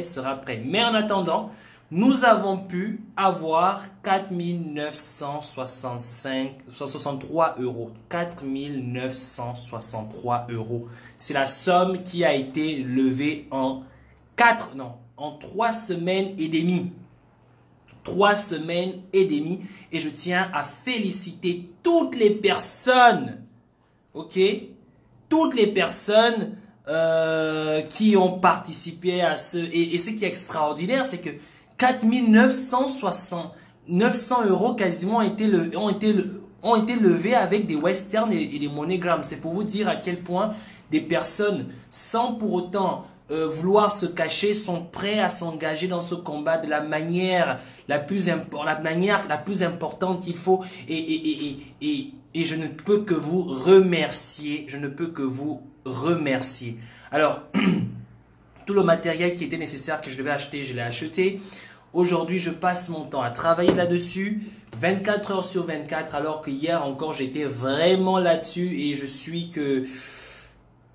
sera prêt. Mais en attendant, nous avons pu avoir 4 963 euros. 4 963 euros. C'est la somme qui a été levée en 3 semaines et demie. 3 semaines et demie. Et je tiens à féliciter toutes les personnes, ok? Toutes les personnes qui ont participé à ce... Et ce qui est extraordinaire, c'est que 4 900 euros quasiment ont été levés avec des Western et des MoneyGram. C'est pour vous dire à quel point des personnes, sans pour autant vouloir se cacher, sont prêts à s'engager dans ce combat de la manière la plus importante qu'il faut. Et je ne peux que vous remercier. Je ne peux que vous remercier. Alors, tout le matériel qui était nécessaire que je devais acheter, je l'ai acheté. Aujourd'hui, je passe mon temps à travailler là-dessus, 24 heures sur 24, alors que hier encore, j'étais vraiment là-dessus et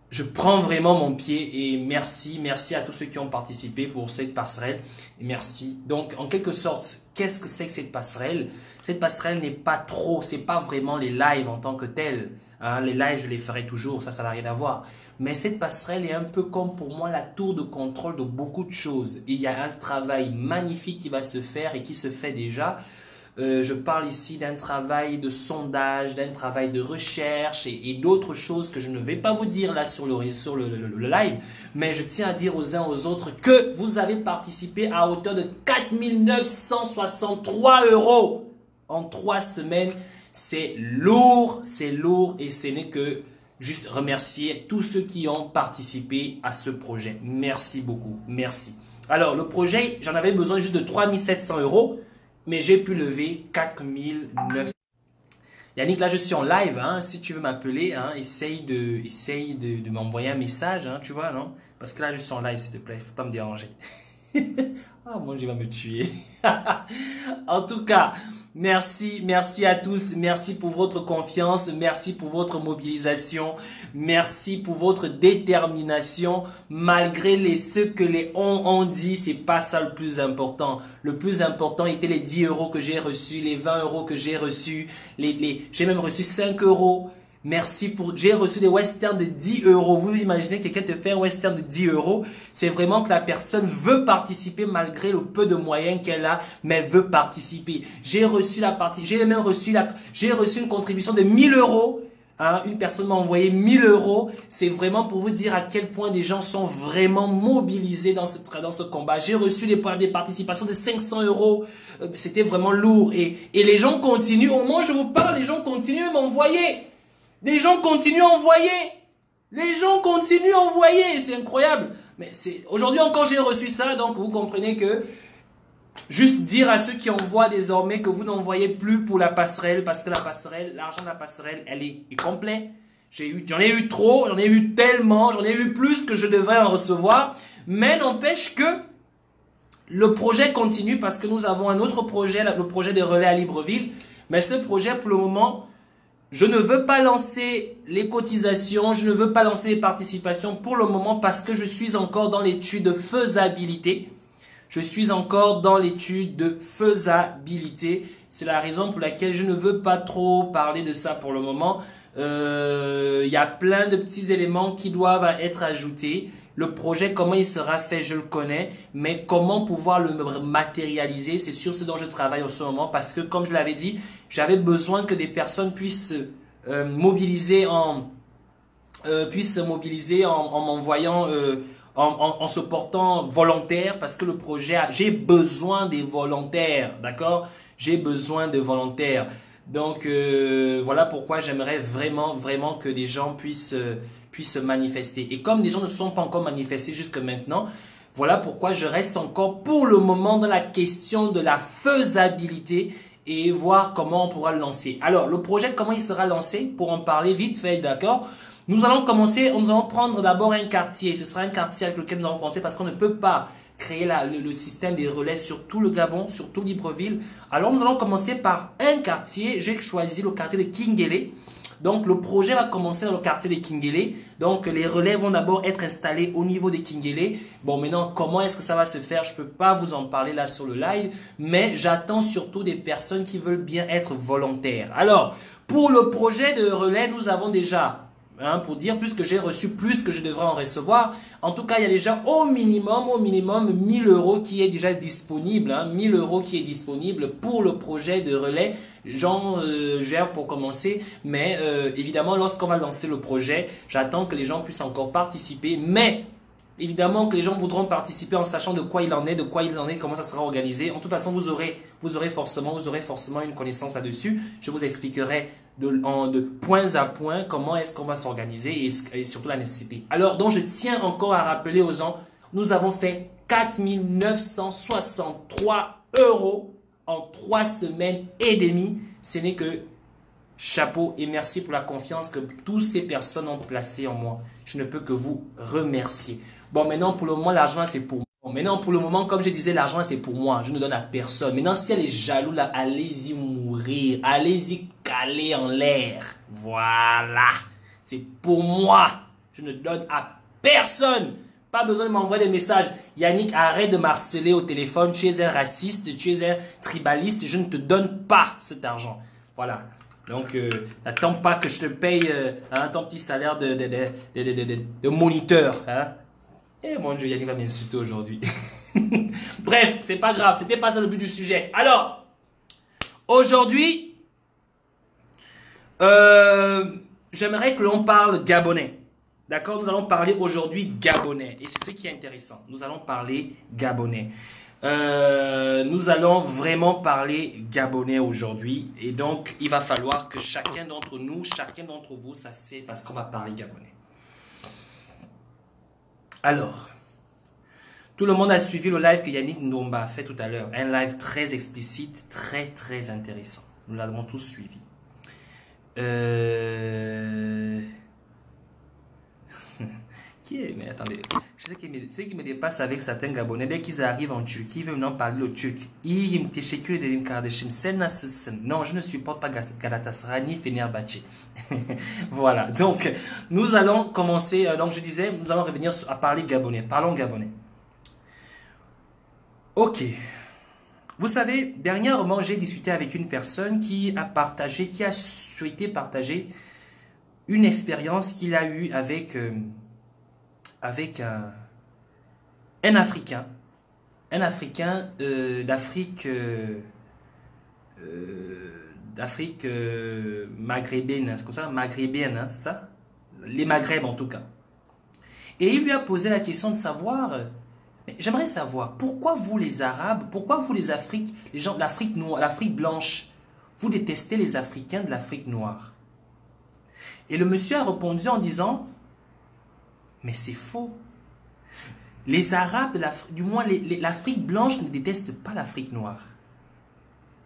je prends vraiment mon pied et merci à tous ceux qui ont participé pour cette passerelle. Merci. Donc, en quelque sorte, qu'est-ce que c'est que cette passerelle? Cette passerelle n'est pas trop, c'est pas vraiment les lives en tant que tels. Hein, les lives, je les ferai toujours, ça n'a rien à voir. Mais cette passerelle est un peu comme pour moi la tour de contrôle de beaucoup de choses. Il y a un travail magnifique qui va se faire et qui se fait déjà. Je parle ici d'un travail de sondage, d'un travail de recherche et d'autres choses que je ne vais pas vous dire là sur le live. Mais je tiens à dire aux uns aux autres que vous avez participé à hauteur de 4 963 euros en 3 semaines. C'est lourd et ce n'est que juste remercier tous ceux qui ont participé à ce projet. Merci beaucoup, merci. Alors le projet, j'en avais besoin juste de 3 700 euros. Mais j'ai pu lever 4 900. Yannick, là je suis en live, hein, si tu veux m'appeler, hein, essaye de m'envoyer un message, hein, tu vois, non? Parce que là je suis en live, s'il te plaît, il ne faut pas me déranger. Ah, moi, je vais me tuer. En tout cas, merci à tous. Merci pour votre confiance. Merci pour votre mobilisation. Merci pour votre détermination. Malgré ce que les ont dit, c'est pas ça le plus important. Le plus important était les 10 euros que j'ai reçus, les 20 euros que j'ai reçus. J'ai même reçu 5 euros. Merci pour... J'ai reçu des westerns de 10 euros. Vous imaginez quelqu'un te fait un western de 10 euros. C'est vraiment que la personne veut participer malgré le peu de moyens qu'elle a, mais veut participer. J'ai reçu une contribution de 1000 euros. Hein, une personne m'a envoyé 1000 euros. C'est vraiment pour vous dire à quel point des gens sont vraiment mobilisés dans ce combat. J'ai reçu des participations de 500 euros. C'était vraiment lourd. Et les gens continuent. Au moment où je vous parle, les gens continuent à m'envoyer. Les gens continuent à envoyer. Les gens continuent à envoyer. C'est incroyable. Mais aujourd'hui encore, j'ai reçu ça. Donc, vous comprenez que juste dire à ceux qui envoient désormais que vous n'envoyez plus pour la passerelle. Parce que la passerelle, l'argent de la passerelle, elle est complet. J'en ai eu trop. J'en ai eu tellement. J'en ai eu plus que je devrais en recevoir. Mais n'empêche que le projet continue parce que nous avons un autre projet, le projet des relais à Libreville. Mais ce projet, pour le moment... Je ne veux pas lancer les cotisations, je ne veux pas lancer les participations pour le moment parce que je suis encore dans l'étude de faisabilité. Je suis encore dans l'étude de faisabilité. C'est la raison pour laquelle je ne veux pas trop parler de ça pour le moment. Il y a plein de petits éléments qui doivent être ajoutés. Le projet, comment il sera fait, je le connais. Mais comment pouvoir le matérialiser, c'est sur ce dont je travaille en ce moment. Parce que, comme je l'avais dit, j'avais besoin que des personnes puissent mobiliser en m'envoyant, en se portant volontaire. Parce que le projet, j'ai besoin des volontaires, d'accord? J'ai besoin de volontaires. Donc, voilà pourquoi j'aimerais vraiment que des gens puissent se manifester. Et comme des gens ne sont pas encore manifestés jusque maintenant, voilà pourquoi je reste encore pour le moment dans la question de la faisabilité et voir comment on pourra le lancer. Alors, le projet, comment il sera lancé? Pour en parler vite fait, d'accord? Nous allons prendre d'abord un quartier. Ce sera un quartier avec lequel nous allons commencer parce qu'on ne peut pas créer le système des relais sur tout le Gabon, sur tout Libreville. Alors, nous allons commencer par un quartier. J'ai choisi le quartier de Kingele. Donc le projet va commencer dans le quartier de Kingele. Donc les relais vont d'abord être installés au niveau de Kingele. Bon, maintenant, comment est-ce que ça va se faire? Je ne peux pas vous en parler là sur le live, mais j'attends surtout des personnes qui veulent bien être volontaires. Alors, pour le projet de relais, nous avons déjà... pour dire plus que j'ai reçu plus que je devrais en recevoir. En tout cas, il y a déjà au minimum 1000 € qui est déjà disponible. 1000 € qui est disponible pour le projet de relais. J'en gère pour commencer. Mais évidemment, lorsqu'on va lancer le projet, j'attends que les gens puissent encore participer. Mais évidemment que les gens voudront participer en sachant de quoi il en est, comment ça sera organisé. En toute façon, vous aurez forcément une connaissance là-dessus. Je vous expliquerai de points à points comment est-ce qu'on va s'organiser et surtout la nécessité. Alors, donc je tiens encore à rappeler aux gens, nous avons fait 4 963 € en 3 semaines et demie. Ce n'est que chapeau et merci pour la confiance que toutes ces personnes ont placée en moi. Je ne peux que vous remercier. Bon, maintenant, pour le moment, l'argent, c'est pour moi. Bon, maintenant, pour le moment, comme je disais, l'argent, c'est pour moi. Je ne donne à personne. Maintenant, si elle est jaloux, là, allez-y mourir. Allez-y caler en l'air. Voilà. C'est pour moi. Je ne donne à personne. Pas besoin de m'envoyer des messages. Yannick, arrête de m'harceler au téléphone. Tu es un raciste, tu es un tribaliste. Je ne te donne pas cet argent. Voilà. Donc, n'attends pas que je te paye ton petit salaire de moniteur. Eh mon Dieu, Yannick va m'insulter aujourd'hui. Bref, c'est pas grave. C'était pas ça le but du sujet. Alors, aujourd'hui, j'aimerais que l'on parle gabonais. D'accord? Nous allons parler aujourd'hui gabonais. Et c'est ce qui est intéressant. Nous allons parler gabonais. Nous allons vraiment parler gabonais aujourd'hui. Et donc, il va falloir que chacun d'entre nous, chacun d'entre vous, ça c'est parce qu'on va parler gabonais. Alors, tout le monde a suivi le live que Yannick Ndomba a fait tout à l'heure. Un live très explicite, très très intéressant. Nous l'avons tous suivi. Qui est? Mais attendez, ce qui me dépasse avec certains Gabonais, dès qu'ils arrivent en Turquie, ils veulent maintenant parler le turc. Non, je ne supporte pas Galatasaray ni Fenerbahçe. Voilà, donc nous allons commencer, donc je disais, nous allons revenir à parler gabonais. Parlons gabonais. Ok. Vous savez, dernièrement, j'ai discuté avec une personne qui a souhaité partager une expérience qu'il a eue avec un Africain d'Afrique maghrébine, c'est comme ça, maghrébine, c'est ça? Les Maghreb en tout cas. Et il lui a posé la question de savoir, j'aimerais savoir, pourquoi vous les Arabes, pourquoi vous les Afriques, les gens de l'Afrique noire, l'Afrique blanche, vous détestez les Africains de l'Afrique noire? Et le monsieur a répondu en disant, mais c'est faux. Les Arabes, du moins l'Afrique blanche ne déteste pas l'Afrique noire.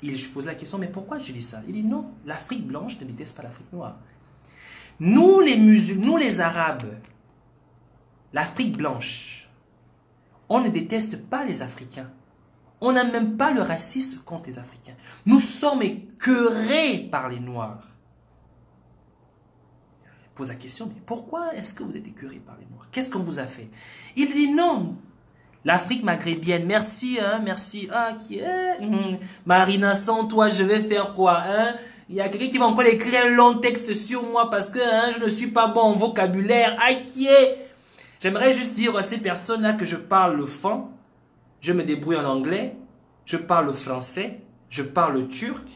Je pose la question, mais pourquoi je dis ça? Il dit non, l'Afrique blanche ne déteste pas l'Afrique noire. Nous les musulmans, nous les Arabes, l'Afrique blanche, on ne déteste pas les Africains. On n'a même pas le racisme contre les Africains. Nous sommes écœurés par les Noirs. Pose la question, mais pourquoi est-ce que vous êtes écœuré par les Noirs? Qu'est-ce qu'on vous a fait? Il dit non. L'Afrique maghrébienne, merci, merci. Ah, qui est Marina, sans toi, je vais faire quoi? Il y a quelqu'un qui va encore écrire un long texte sur moi parce que je ne suis pas bon en vocabulaire. Ah, qui est? J'aimerais juste dire à ces personnes-là que je parle le fan, je me débrouille en anglais, je parle le français, je parle le turc.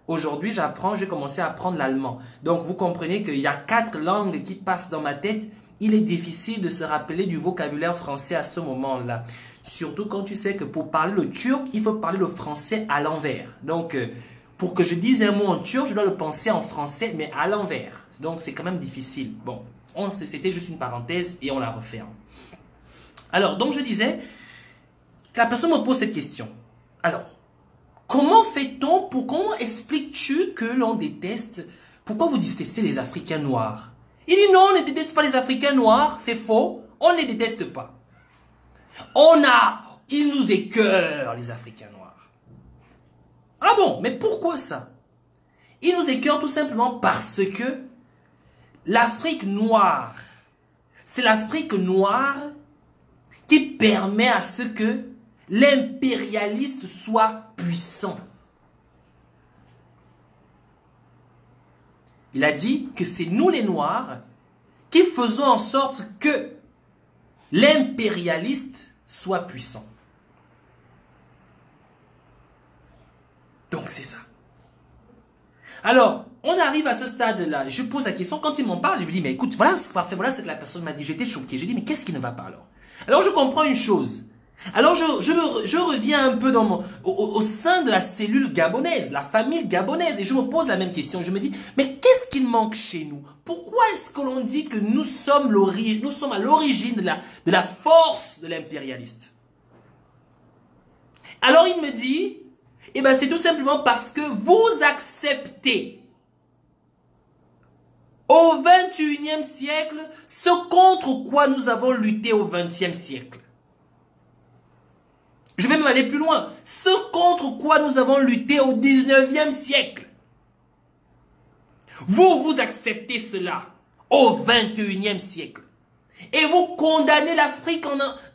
Aujourd'hui, j'ai commencé à apprendre l'allemand. Donc, vous comprenez qu'il y a 4 langues qui passent dans ma tête. Il est difficile de se rappeler du vocabulaire français à ce moment-là. Surtout quand tu sais que pour parler le turc, il faut parler le français à l'envers. Donc, pour que je dise un mot en turc, je dois le penser en français, mais à l'envers. Donc, c'est quand même difficile. Bon, c'était juste une parenthèse et on la referme. Alors, donc je disais, la personne me pose cette question. Alors, comment fait-on comment expliques-tu que l'on déteste, pourquoi vous détestez les Africains noirs? Il dit non, on ne déteste pas les Africains noirs, c'est faux, on ne les déteste pas. Ils nous écœurent, les Africains noirs. Ah bon, mais pourquoi ça? Ils nous écœurent tout simplement parce que l'Afrique noire, c'est l'Afrique noire qui permet à ce que l'impérialiste soit puissant. Il a dit que c'est nous les Noirs qui faisons en sorte que l'impérialiste soit puissant. Donc c'est ça. Alors, on arrive à ce stade-là. Je pose la question, quand il m'en parle, je me dis, mais écoute, voilà, c'est parfait, voilà ce que la personne m'a dit. J'étais choqué. J'ai dit, mais qu'est-ce qui ne va pas alors? Alors je comprends une chose. Alors je reviens un peu au sein de la cellule gabonaise, la famille gabonaise, et je me pose la même question. Je me dis, mais qu'est-ce qu'il manque chez nous? Pourquoi est-ce que l'on dit que nous sommes à l'origine de la force de l'impérialiste? Alors il me dit, eh ben c'est tout simplement parce que vous acceptez au 21e siècle ce contre quoi nous avons lutté au 20e siècle. Je vais même aller plus loin. Ce contre quoi nous avons lutté au 19e siècle. Vous acceptez cela au 21e siècle. Et vous condamnez l'Afrique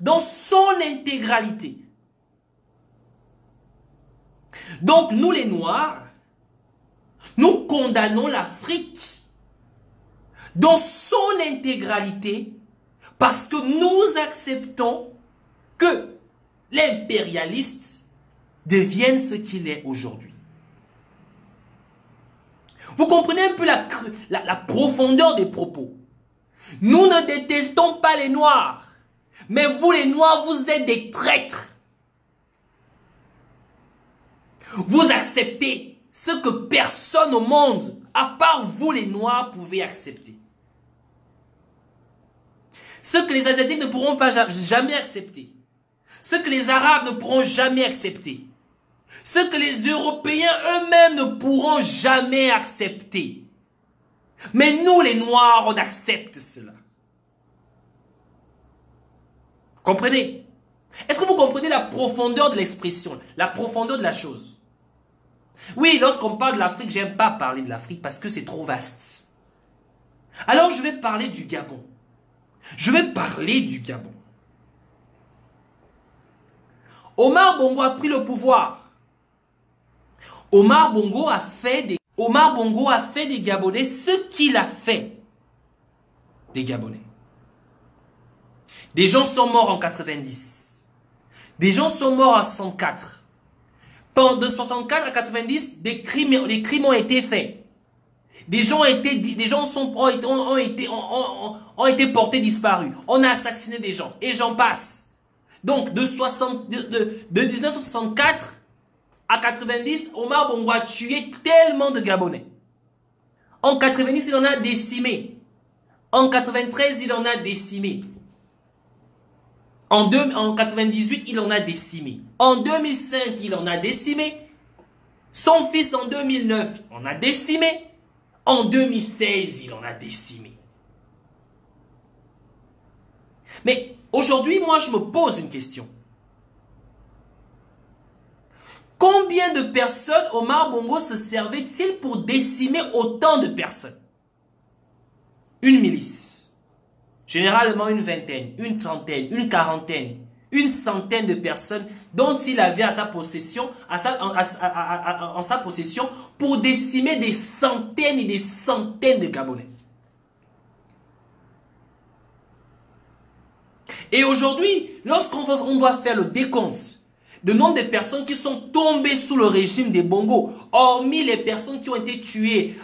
dans son intégralité. Donc nous les Noirs, nous condamnons l'Afrique dans son intégralité parce que nous acceptons que l'impérialiste devienne ce qu'il est aujourd'hui. Vous comprenez un peu la profondeur des propos. Nous ne détestons pas les Noirs, mais vous les Noirs, vous êtes des traîtres. Vous acceptez ce que personne au monde, à part vous les Noirs, pouvez accepter. Ce que les Asiatiques ne pourront pas jamais accepter. Ce que les Arabes ne pourront jamais accepter. Ce que les Européens eux-mêmes ne pourront jamais accepter. Mais nous les Noirs, on accepte cela. Comprenez? Est-ce que vous comprenez la profondeur de l'expression, la profondeur de la chose? Oui, lorsqu'on parle de l'Afrique, j'aime pas parler de l'Afrique parce que c'est trop vaste. Alors je vais parler du Gabon. Je vais parler du Gabon. Omar Bongo a pris le pouvoir. Omar Bongo a fait des Gabonais ce qu'il a fait des Gabonais. Des gens sont morts en 90. Des gens sont morts en 64. De 64 à 90, des crimes ont été faits. Des gens ont été portés disparus. On a assassiné des gens. Et j'en passe. Donc, de 1964 à 90, Omar Bongo a tué tellement de Gabonais. En 90, il en a décimé. En 93, il en a décimé. En 98, il en a décimé. En 2005, il en a décimé. Son fils en 2009, on a décimé. En 2016, il en a décimé. Mais aujourd'hui, moi, je me pose une question. Combien de personnes Omar Bongo se servait-il pour décimer autant de personnes? Une milice. Généralement une vingtaine, une trentaine, une quarantaine, une centaine de personnes dont il avait à sa possession, en sa possession pour décimer des centaines et des centaines de Gabonais. Et aujourd'hui, lorsqu'on doit faire le décompte du nombre de personnes qui sont tombées sous le régime des Bongo, hormis les personnes qui ont été tuées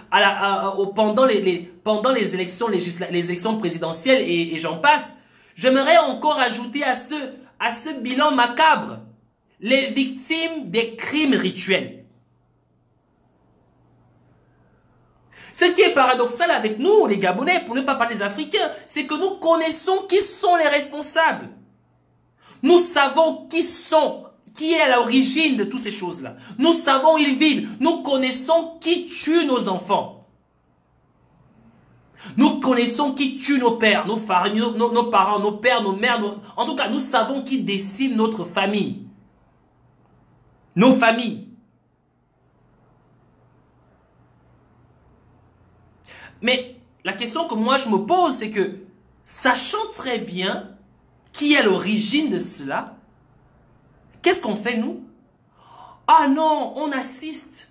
pendant les élections présidentielles et j'en passe, j'aimerais encore ajouter à ce bilan macabre les victimes des crimes rituels. Ce qui est paradoxal avec nous, les Gabonais, pour ne pas parler des Africains, c'est que nous connaissons qui sont les responsables. Nous savons qui est à l'origine de toutes ces choses-là. Nous savons où ils vivent. Nous connaissons qui tue nos enfants. Nous connaissons qui tue nos pères, nos parents, nos pères, nos mères. En tout cas, nous savons qui décime notre famille. Nos familles. Mais la question que moi je me pose, c'est que, sachant très bien qui est l'origine de cela, qu'est-ce qu'on fait nous? Ah non, on assiste.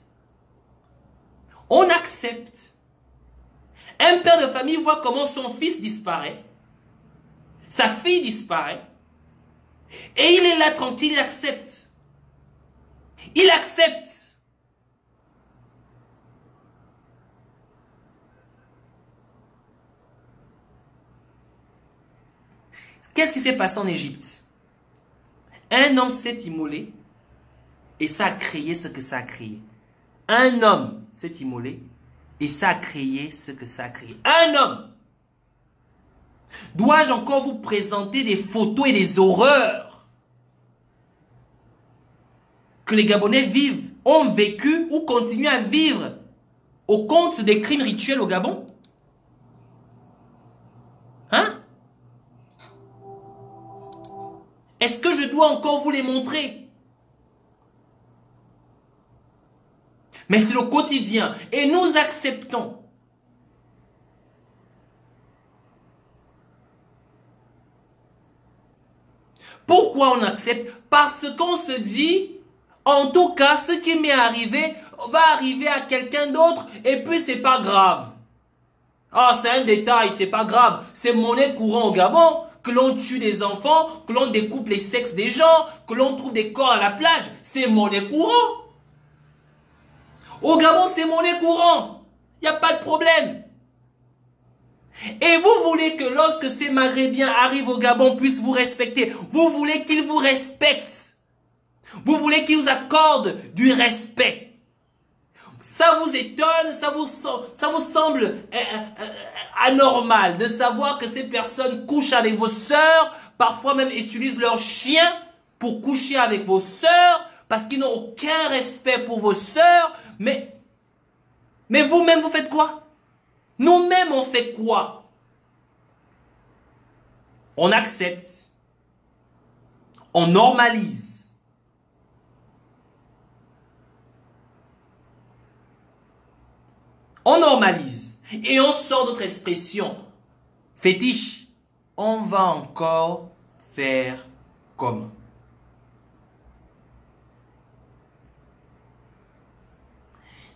On accepte. Un père de famille voit comment son fils disparaît. Sa fille disparaît. Et il est là tranquille, il accepte. Il accepte. Qu'est-ce qui s'est passé en Égypte? Un homme s'est immolé et ça a créé ce que ça a créé. Un homme s'est immolé et ça a créé ce que ça a créé. Un homme. Dois-je encore vous présenter des photos et des horreurs que les Gabonais vivent, ont vécu ou continuent à vivre au compte des crimes rituels au Gabon? Hein? Est-ce que je dois encore vous les montrer? Mais c'est le quotidien. Et nous acceptons. Pourquoi on accepte? Parce qu'on se dit, en tout cas, ce qui m'est arrivé va arriver à quelqu'un d'autre et puis c'est pas grave. Ah, c'est un détail, c'est pas grave. C'est monnaie courante au Gabon. Que l'on tue des enfants, que l'on découpe les sexes des gens, que l'on trouve des corps à la plage. C'est monnaie courante. Au Gabon, c'est monnaie courante. Il n'y a pas de problème. Et vous voulez que lorsque ces Maghrébins arrivent au Gabon puissent vous respecter. Vous voulez qu'ils vous respectent. Vous voulez qu'ils vous accordent du respect. Ça vous étonne, ça vous semble anormal de savoir que ces personnes couchent avec vos sœurs, parfois même utilisent leurs chiens pour coucher avec vos sœurs, parce qu'ils n'ont aucun respect pour vos sœurs. Mais vous-même, vous faites quoi? Nous-mêmes, on fait quoi? On accepte. On normalise. On normalise. Et on sort notre expression fétiche. On va encore faire comme.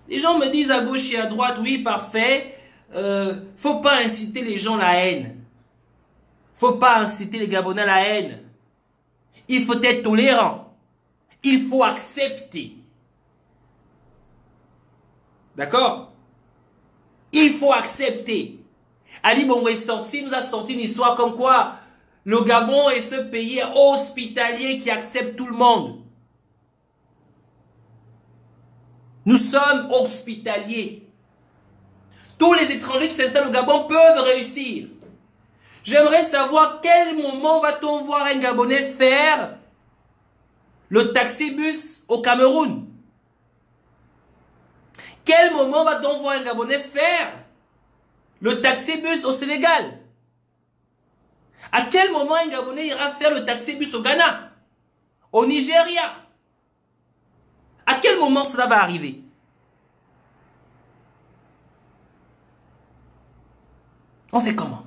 Les gens me disent à gauche et à droite, oui, parfait, faut pas inciter les gens à la haine. Faut pas inciter les Gabonais à la haine. Il faut être tolérant. Il faut accepter. D'accord? Il faut accepter. Ali Bongo est sorti, nous a sorti une histoire comme quoi le Gabon est ce pays hospitalier qui accepte tout le monde. Nous sommes hospitaliers. Tous les étrangers qui s'installent au Gabon peuvent réussir. J'aimerais savoir quel moment va-t-on voir un Gabonais faire le taxi-bus au Cameroun? Quel moment va-t-on voir un Gabonais faire le taxi-bus au Sénégal? À quel moment un Gabonais ira faire le taxi-bus au Ghana? Au Nigeria? À quel moment cela va arriver? On fait comment?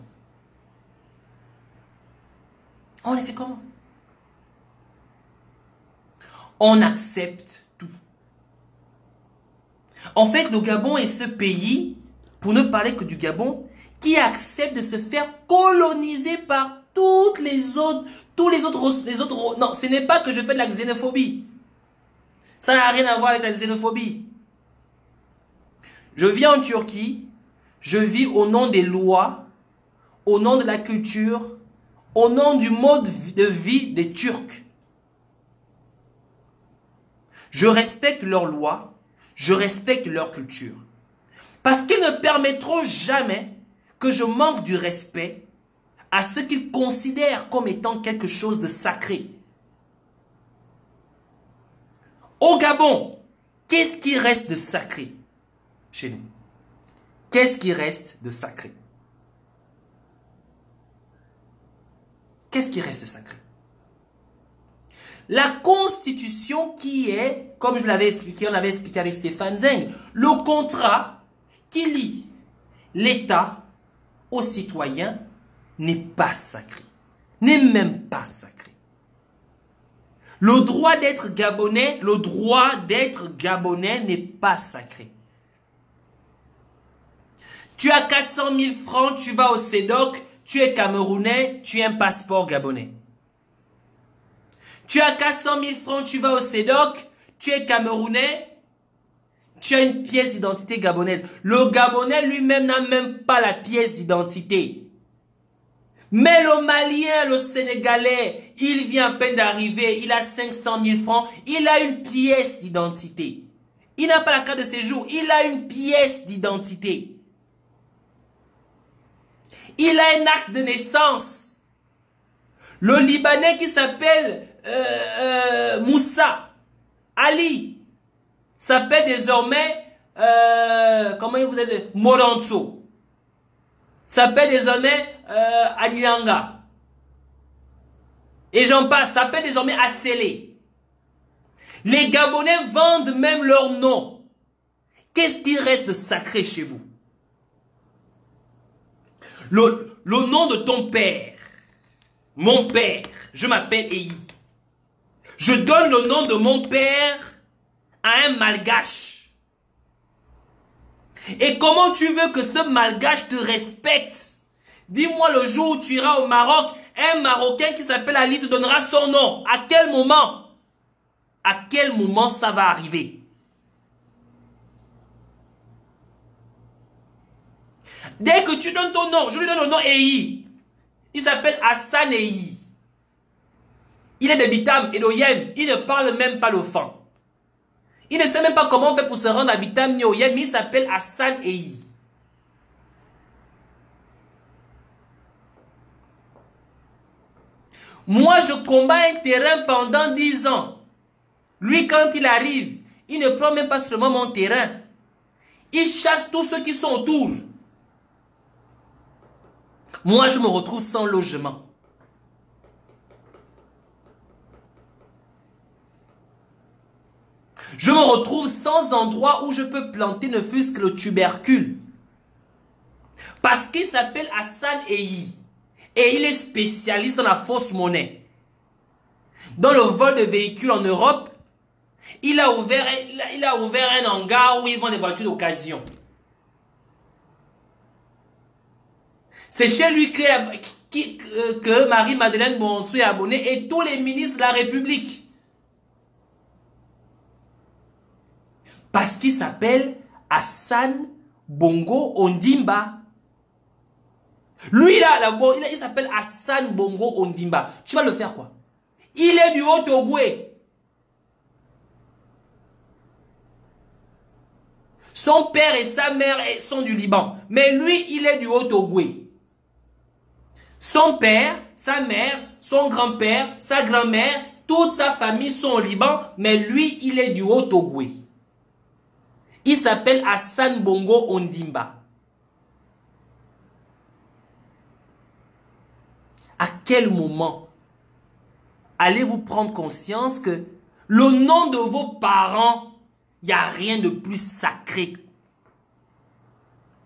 On les fait comment? On accepte tout. En fait, le Gabon est ce pays, pour ne parler que du Gabon, qui accepte de se faire coloniser par tous les autres. Non, ce n'est pas que je fais de la xénophobie. Ça n'a rien à voir avec la xénophobie. Je vis en Turquie, je vis au nom des lois, au nom de la culture, au nom du mode de vie des Turcs. Je respecte leurs lois, je respecte leur culture. Parce qu'ils ne permettront jamais que je manque du respect à ce qu'ils considèrent comme étant quelque chose de sacré. Au Gabon, qu'est-ce qui reste de sacré chez nous? Qu'est-ce qui reste de sacré? Qu'est-ce qui reste de sacré? La constitution qui est, comme je l'avais expliqué, on l'avait expliqué avec Stéphane Zeng, le contrat qui lie l'État aux citoyens n'est pas sacré. N'est même pas sacré. Le droit d'être Gabonais, n'est pas sacré. Tu as 400 000 francs, tu vas au CEDOC, tu es Camerounais, tu as un passeport gabonais. Tu as 400 000 francs, tu vas au CEDOC, tu es Camerounais, tu as une pièce d'identité gabonaise. Le Gabonais lui-même n'a même pas la pièce d'identité. Mais le Malien, le Sénégalais, il vient à peine d'arriver, il a 500 000 francs, il a une pièce d'identité. Il n'a pas la carte de séjour, il a une pièce d'identité. Il a un acte de naissance. Le Libanais qui s'appelle Moussa Ali s'appelle désormais comment il vous dit, Moranto. S'appelle désormais Anyanga. Et j'en passe, s'appelle désormais Assélé. Les Gabonais vendent même leur nom. Qu'est-ce qui reste de sacré chez vous? Le nom de ton père. Mon père, je m'appelle Eyi. Je donne le nom de mon père à un malgache. Et comment tu veux que ce malgache te respecte? Dis-moi le jour où tu iras au Maroc, un Marocain qui s'appelle Ali te donnera son nom. À quel moment? À quel moment ça va arriver? Dès que tu donnes ton nom, je lui donne le nom Eyi. Il s'appelle Hassan Eyi. Il est de Bitam et d'Oyem. Il ne parle même pas le fan. Il ne sait même pas comment on fait pour se rendre à Bitam ni Oyem. Il s'appelle Hassan Eyi. Moi, je combats un terrain pendant 10 ans. Lui, quand il arrive, il ne prend même pas seulement mon terrain. Il chasse tous ceux qui sont autour. Moi, je me retrouve sans logement. Je me retrouve sans endroit où je peux planter ne fût-ce que le tubercule. Parce qu'il s'appelle Hassan Eyi. Et il est spécialiste dans la fausse monnaie. Dans le vol de véhicules en Europe, il a ouvert un hangar où ils vendent des voitures d'occasion. C'est chez lui que Marie-Madeleine Bonsu est abonnée et tous les ministres de la République. Parce qu'il s'appelle Hassan Bongo Ondimba. Lui, il s'appelle Hassan Bongo Ondimba. Tu vas le faire quoi? Il est du Haut-Ogoué. Son père et sa mère sont du Liban. Mais lui, il est du Haut-Ogoué. Son père, sa mère, son grand-père, sa grand-mère, toute sa famille sont au Liban. Mais lui, il est du Haut-Ogoué. Il s'appelle Hassan Bongo Ondimba. À quel moment allez-vous prendre conscience que le nom de vos parents, il n'y a rien de plus sacré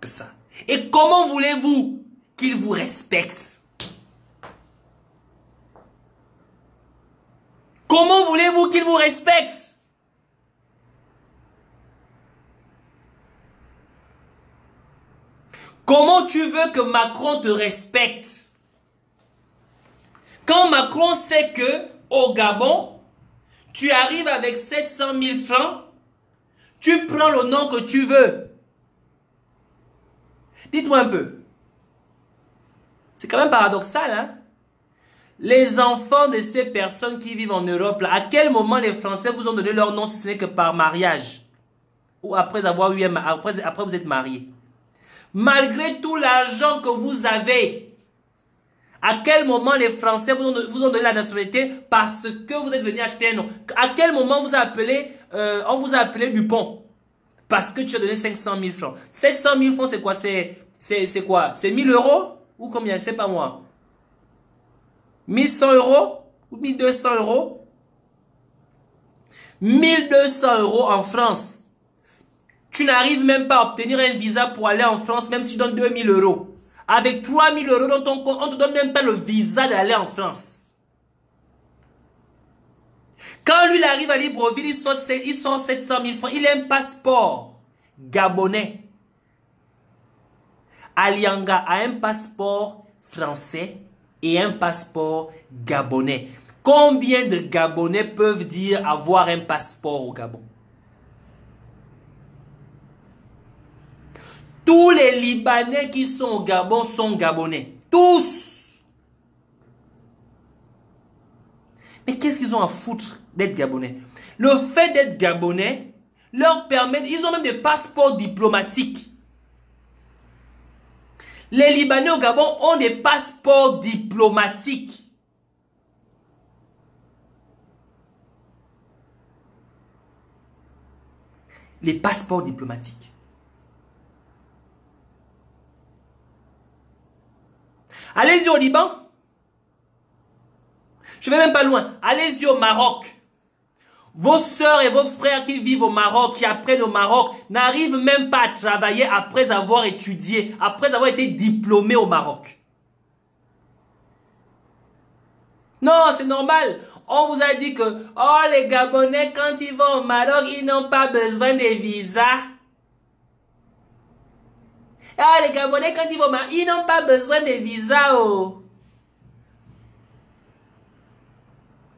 que ça? Et comment voulez-vous qu'ils vous respectent? Comment voulez-vous qu'ils vous respectent? Comment tu veux que Macron te respecte? Quand Macron sait que, au Gabon, tu arrives avec 700 000 francs, tu prends le nom que tu veux. Dites-moi un peu. C'est quand même paradoxal, hein? Les enfants de ces personnes qui vivent en Europe, là, à quel moment les Français vous ont donné leur nom si ce n'est que par mariage? Ou après avoir eu après vous êtes marié? Malgré tout l'argent que vous avez, à quel moment les Français vous ont donné la nationalité parce que vous êtes venu acheter un nom? À quel moment on vous a appelé Dupont? Parce que tu as donné 500 000 francs. 700 000 francs, c'est quoi? C'est quoi? C'est 1000 euros? Ou combien? Je ne sais pas moi. 1100 euros? Ou 1200 euros? 1200 euros en France. Tu n'arrives même pas à obtenir un visa pour aller en France, même si tu donnes 2000 euros. Avec 3 000 euros dans ton compte, on ne te donne même pas le visa d'aller en France. Quand lui, il arrive à Libreville, il sort 700 000 francs. Il a un passeport gabonais. Alianga a un passeport français et un passeport gabonais. Combien de Gabonais peuvent dire avoir un passeport au Gabon? Tous les Libanais qui sont au Gabon sont Gabonais. Tous. Mais qu'est-ce qu'ils ont à foutre d'être Gabonais? Le fait d'être Gabonais leur permet... Ils ont même des passeports diplomatiques. Les Libanais au Gabon ont des passeports diplomatiques. Les passeports diplomatiques. Allez-y au Liban. Je ne vais même pas loin. Allez-y au Maroc. Vos sœurs et vos frères qui vivent au Maroc, qui apprennent au Maroc, n'arrivent même pas à travailler après avoir étudié, après avoir été diplômés au Maroc. Non, c'est normal. On vous a dit que oh, les Gabonais, quand ils vont au Maroc, ils n'ont pas besoin de visa. Ah, les Gabonais, quand ils vont au Maroc, ils n'ont pas besoin de visa. Oh.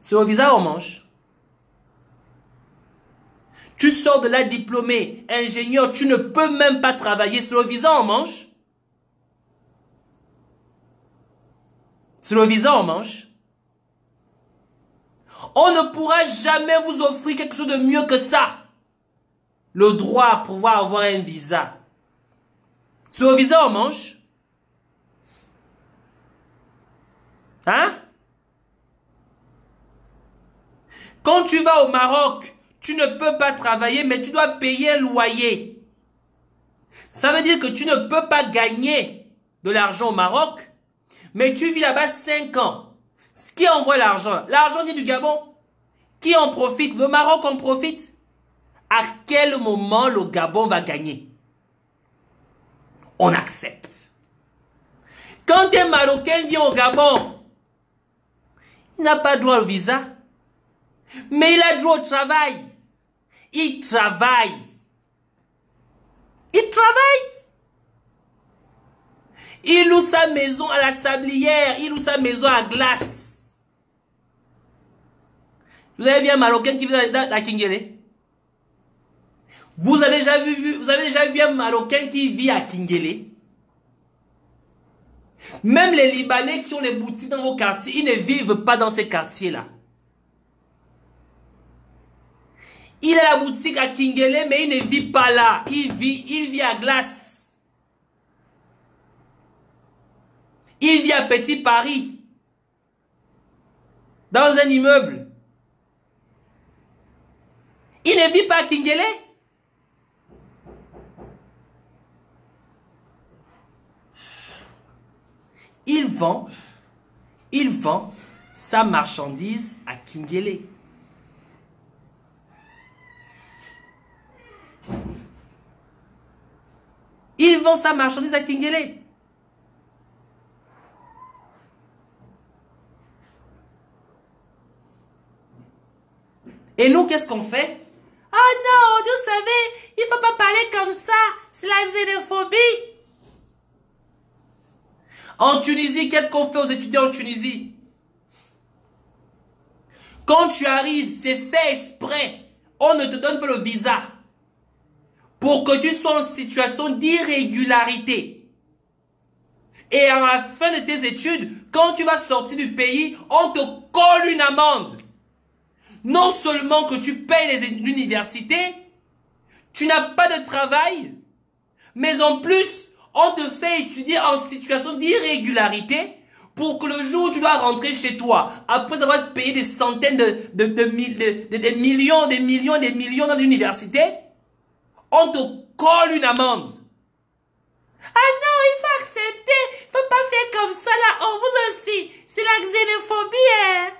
C'est au visa on mange. Tu sors de là diplômé, ingénieur, tu ne peux même pas travailler. C'est le visa on mange. C'est le visa on mange. On ne pourra jamais vous offrir quelque chose de mieux que ça. Le droit à pouvoir avoir un visa. C'est au visa on mange. Hein? Quand tu vas au Maroc, tu ne peux pas travailler, mais tu dois payer un loyer. Ça veut dire que tu ne peux pas gagner de l'argent au Maroc, mais tu vis là-bas 5 ans. Qui envoie l'argent? L'argent vient du Gabon. Qui en profite? Le Maroc en profite. À quel moment le Gabon va gagner? On accepte. Quand un Marocain vient au Gabon, il n'a pas droit au visa, mais il a droit au travail. Il travaille. Il travaille. Il loue sa maison à la sablière. Il loue sa maison à glace. Vous avez vu un Marocain qui vit à Kingélé? Vous avez déjà vu un Marocain qui vit à Kingélé? Même les Libanais qui ont les boutiques dans vos quartiers, ils ne vivent pas dans ces quartiers-là. Il a la boutique à Kingélé, mais il ne vit pas là. Il vit à Glace. Il vit à Petit Paris. Dans un immeuble. Il ne vit pas à Kingélé. Il vend sa marchandise à Kingélé. Il vend sa marchandise à Kingélé. Et nous, qu'est-ce qu'on fait? Oh non, vous savez, il ne faut pas parler comme ça. C'est la xénophobie. En Tunisie, qu'est-ce qu'on fait aux étudiants en Tunisie? Quand tu arrives, c'est fait exprès. On ne te donne pas le visa. Pour que tu sois en situation d'irrégularité. Et à la fin de tes études, quand tu vas sortir du pays, on te colle une amende. Non seulement que tu payes l'université, tu n'as pas de travail, mais en plus, on te fait étudier en situation d'irrégularité pour que le jour où tu dois rentrer chez toi, après avoir payé des centaines des millions dans l'université, on te colle une amende. Ah non, il faut accepter. Il ne faut pas faire comme ça là. Oh, vous aussi. C'est la xénophobie, hein.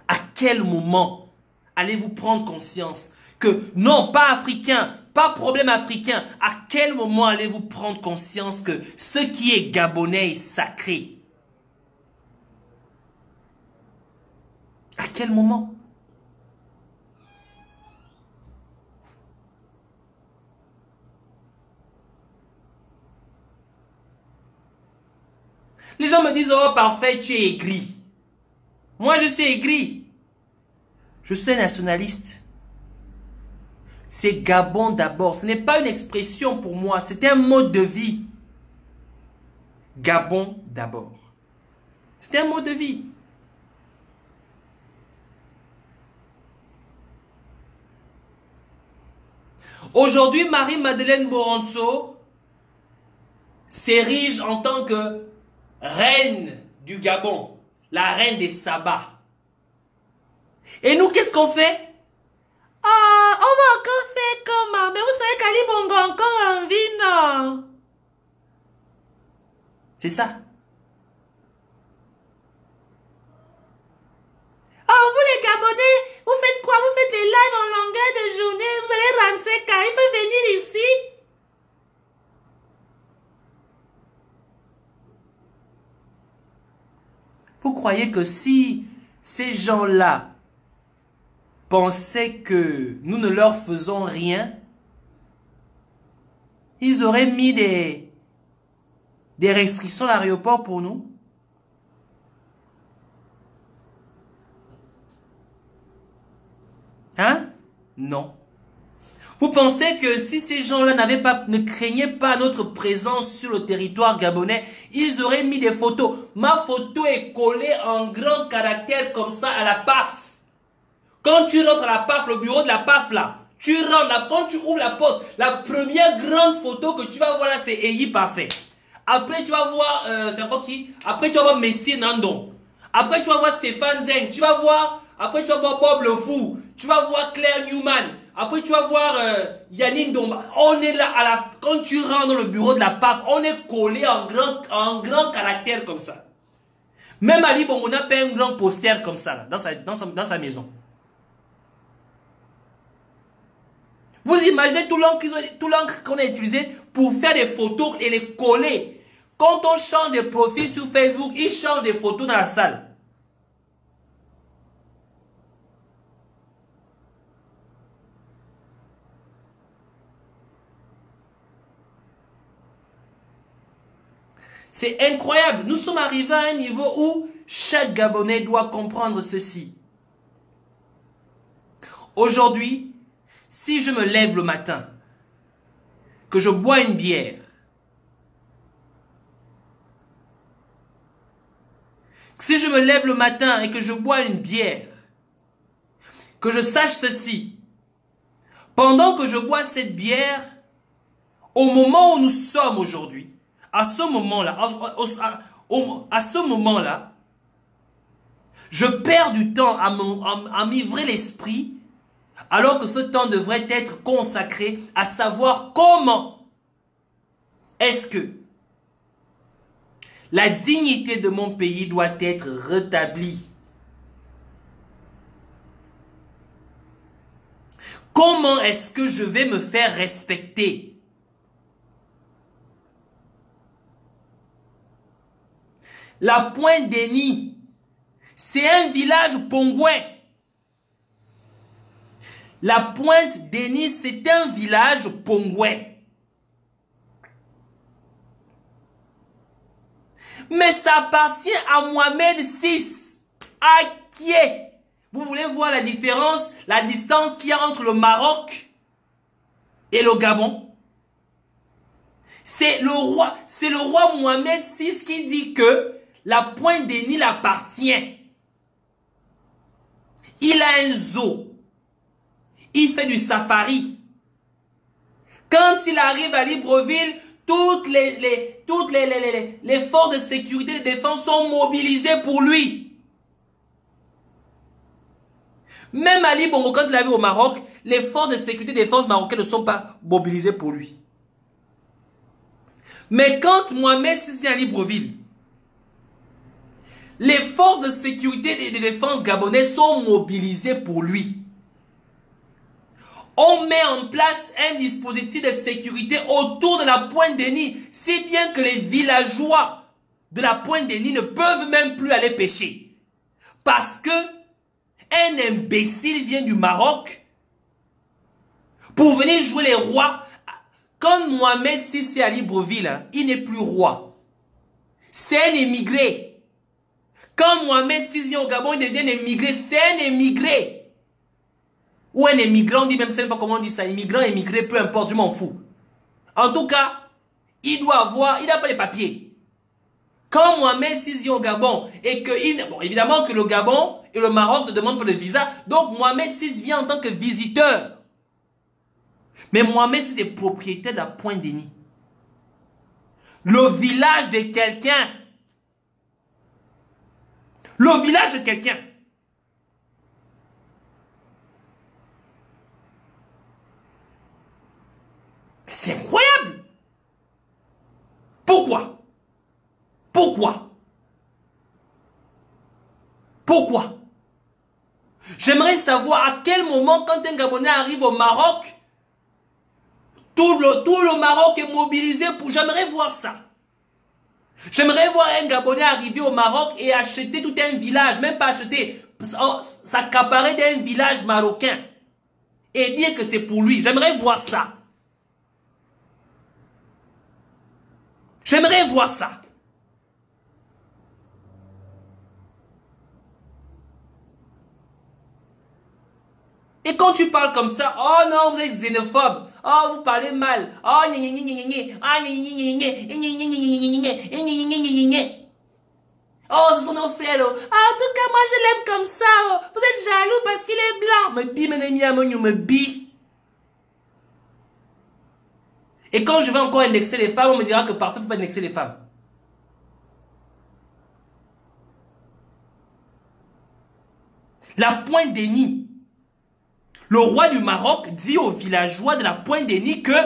À quel moment allez-vous prendre conscience que non, pas africain, pas problème africain. À quel moment allez-vous prendre conscience que ce qui est gabonais est sacré? À quel moment? Les gens me disent, oh parfait, tu es aigri. Moi je suis aigri. Je suis nationaliste. C'est Gabon d'abord. Ce n'est pas une expression pour moi, c'est un mode de vie. Gabon d'abord. C'est un mode de vie. Aujourd'hui, Marie-Madeleine Boronso s'érige en tant que reine du Gabon, la reine des sabbats. Et nous, qu'est-ce qu'on fait? Ah, on va encore faire comment? Mais vous savez qu'Ali Bongo est encore en vie, non? C'est ça. Oh, vous les Gabonais, vous faites quoi? Vous faites les lives en longueur de journée. Vous allez rentrer quand? Il faut venir ici. Vous croyez que si ces gens-là pensaient que nous ne leur faisons rien, ils auraient mis des restrictions à l'aéroport pour nous? Hein? Non. Vous pensez que si ces gens-là ne craignaient pas notre présence sur le territoire gabonais, ils auraient mis des photos? Ma photo est collée en grand caractère comme ça à la PAF. Quand tu rentres à la PAF, le bureau de la PAF là, tu rentres là, quand tu ouvres la porte, la première grande photo que tu vas voir là, c'est Eyi Parfait. Après tu vas voir, c'est encore qui? Après tu vas voir Messi Nandon. Après tu vas voir Stéphane Zeng. Après tu vas voir Bob le Fou. Tu vas voir Claire Newman. Après tu vas voir Yannick Domba. On est là, quand tu rentres dans le bureau de la PAF, on est collé en grand caractère comme ça. Même Ali Bongo n'a pas un grand poster comme ça là, dans sa maison. Vous imaginez tout l'encre qu'on a utilisé pour faire des photos et les coller. Quand on change de profil sur Facebook, ils changent des photos dans la salle. C'est incroyable. Nous sommes arrivés à un niveau où chaque Gabonais doit comprendre ceci. Aujourd'hui, si je me lève le matin, que je bois une bière, si je me lève le matin et que je bois une bière, que je sache ceci, pendant que je bois cette bière, au moment où nous sommes aujourd'hui, à ce moment-là, je perds du temps à m'ivrer l'esprit, alors que ce temps devrait être consacré à savoir comment est-ce que la dignité de mon pays doit être rétablie. Comment est-ce que je vais me faire respecter? La Pointe-Denis, c'est un village pongouin. La Pointe-Denis, c'est un village pongouin. Mais ça appartient à Mohamed VI. À qui est? Vous voulez voir la différence, la distance qu'il y a entre le Maroc et le Gabon? C'est le roi Mohamed VI qui dit que la Pointe-Denis l'appartient. Il a un zoo. Il fait du safari. Quand il arrive à Libreville, toutes les forces de sécurité et de défense sont mobilisées pour lui. Même Ali Bongo, quand il arrive au Maroc, les forces de sécurité et de défense marocaines ne sont pas mobilisées pour lui. Mais quand Mohamed VI vient à Libreville, les forces de sécurité et de défense gabonaises sont mobilisées pour lui. On met en place un dispositif de sécurité autour de la Pointe-Denis, si bien que les villageois de la Pointe-Denis ne peuvent même plus aller pêcher. Parce que un imbécile vient du Maroc pour venir jouer les rois. Quand Mohamed VI est à Libreville, hein, il n'est plus roi. C'est un émigré. Quand Mohamed VI vient au Gabon, il devient un émigré. C'est un émigré. Ou un émigrant, on dit même, je ne sais pas comment on dit ça. Immigrant, émigré, peu importe, je m'en fous. En tout cas, il n'a pas les papiers. Quand Mohamed VI vient au Gabon, et que, bon, évidemment que le Gabon et le Maroc ne demandent pas de visa, donc Mohamed VI vient en tant que visiteur. Mais Mohamed VI est propriétaire de la Pointe-Denis. Le village de quelqu'un. Le village de quelqu'un. C'est incroyable. Pourquoi? Pourquoi? Pourquoi? J'aimerais savoir à quel moment, quand un Gabonais arrive au Maroc, tout le Maroc est mobilisé pour... J'aimerais voir ça. J'aimerais voir un Gabonais arriver au Maroc et acheter tout un village, même pas acheter, s'accaparer d'un village marocain et dire que c'est pour lui. J'aimerais voir ça. J'aimerais voir ça. Et quand tu parles comme ça, oh non, vous êtes xénophobe. Oh, vous parlez mal. Oh, oh, ce sont nos frères. Ah, en tout cas, moi, je l'aime comme ça. Vous êtes jaloux parce qu'il est blanc. Me bi, me bi. Et quand je vais encore indexer les femmes, on me dira que parfois, il ne faut pas indexer les femmes. La Pointe-Denis. Le roi du Maroc dit aux villageois de la Pointe-Denis que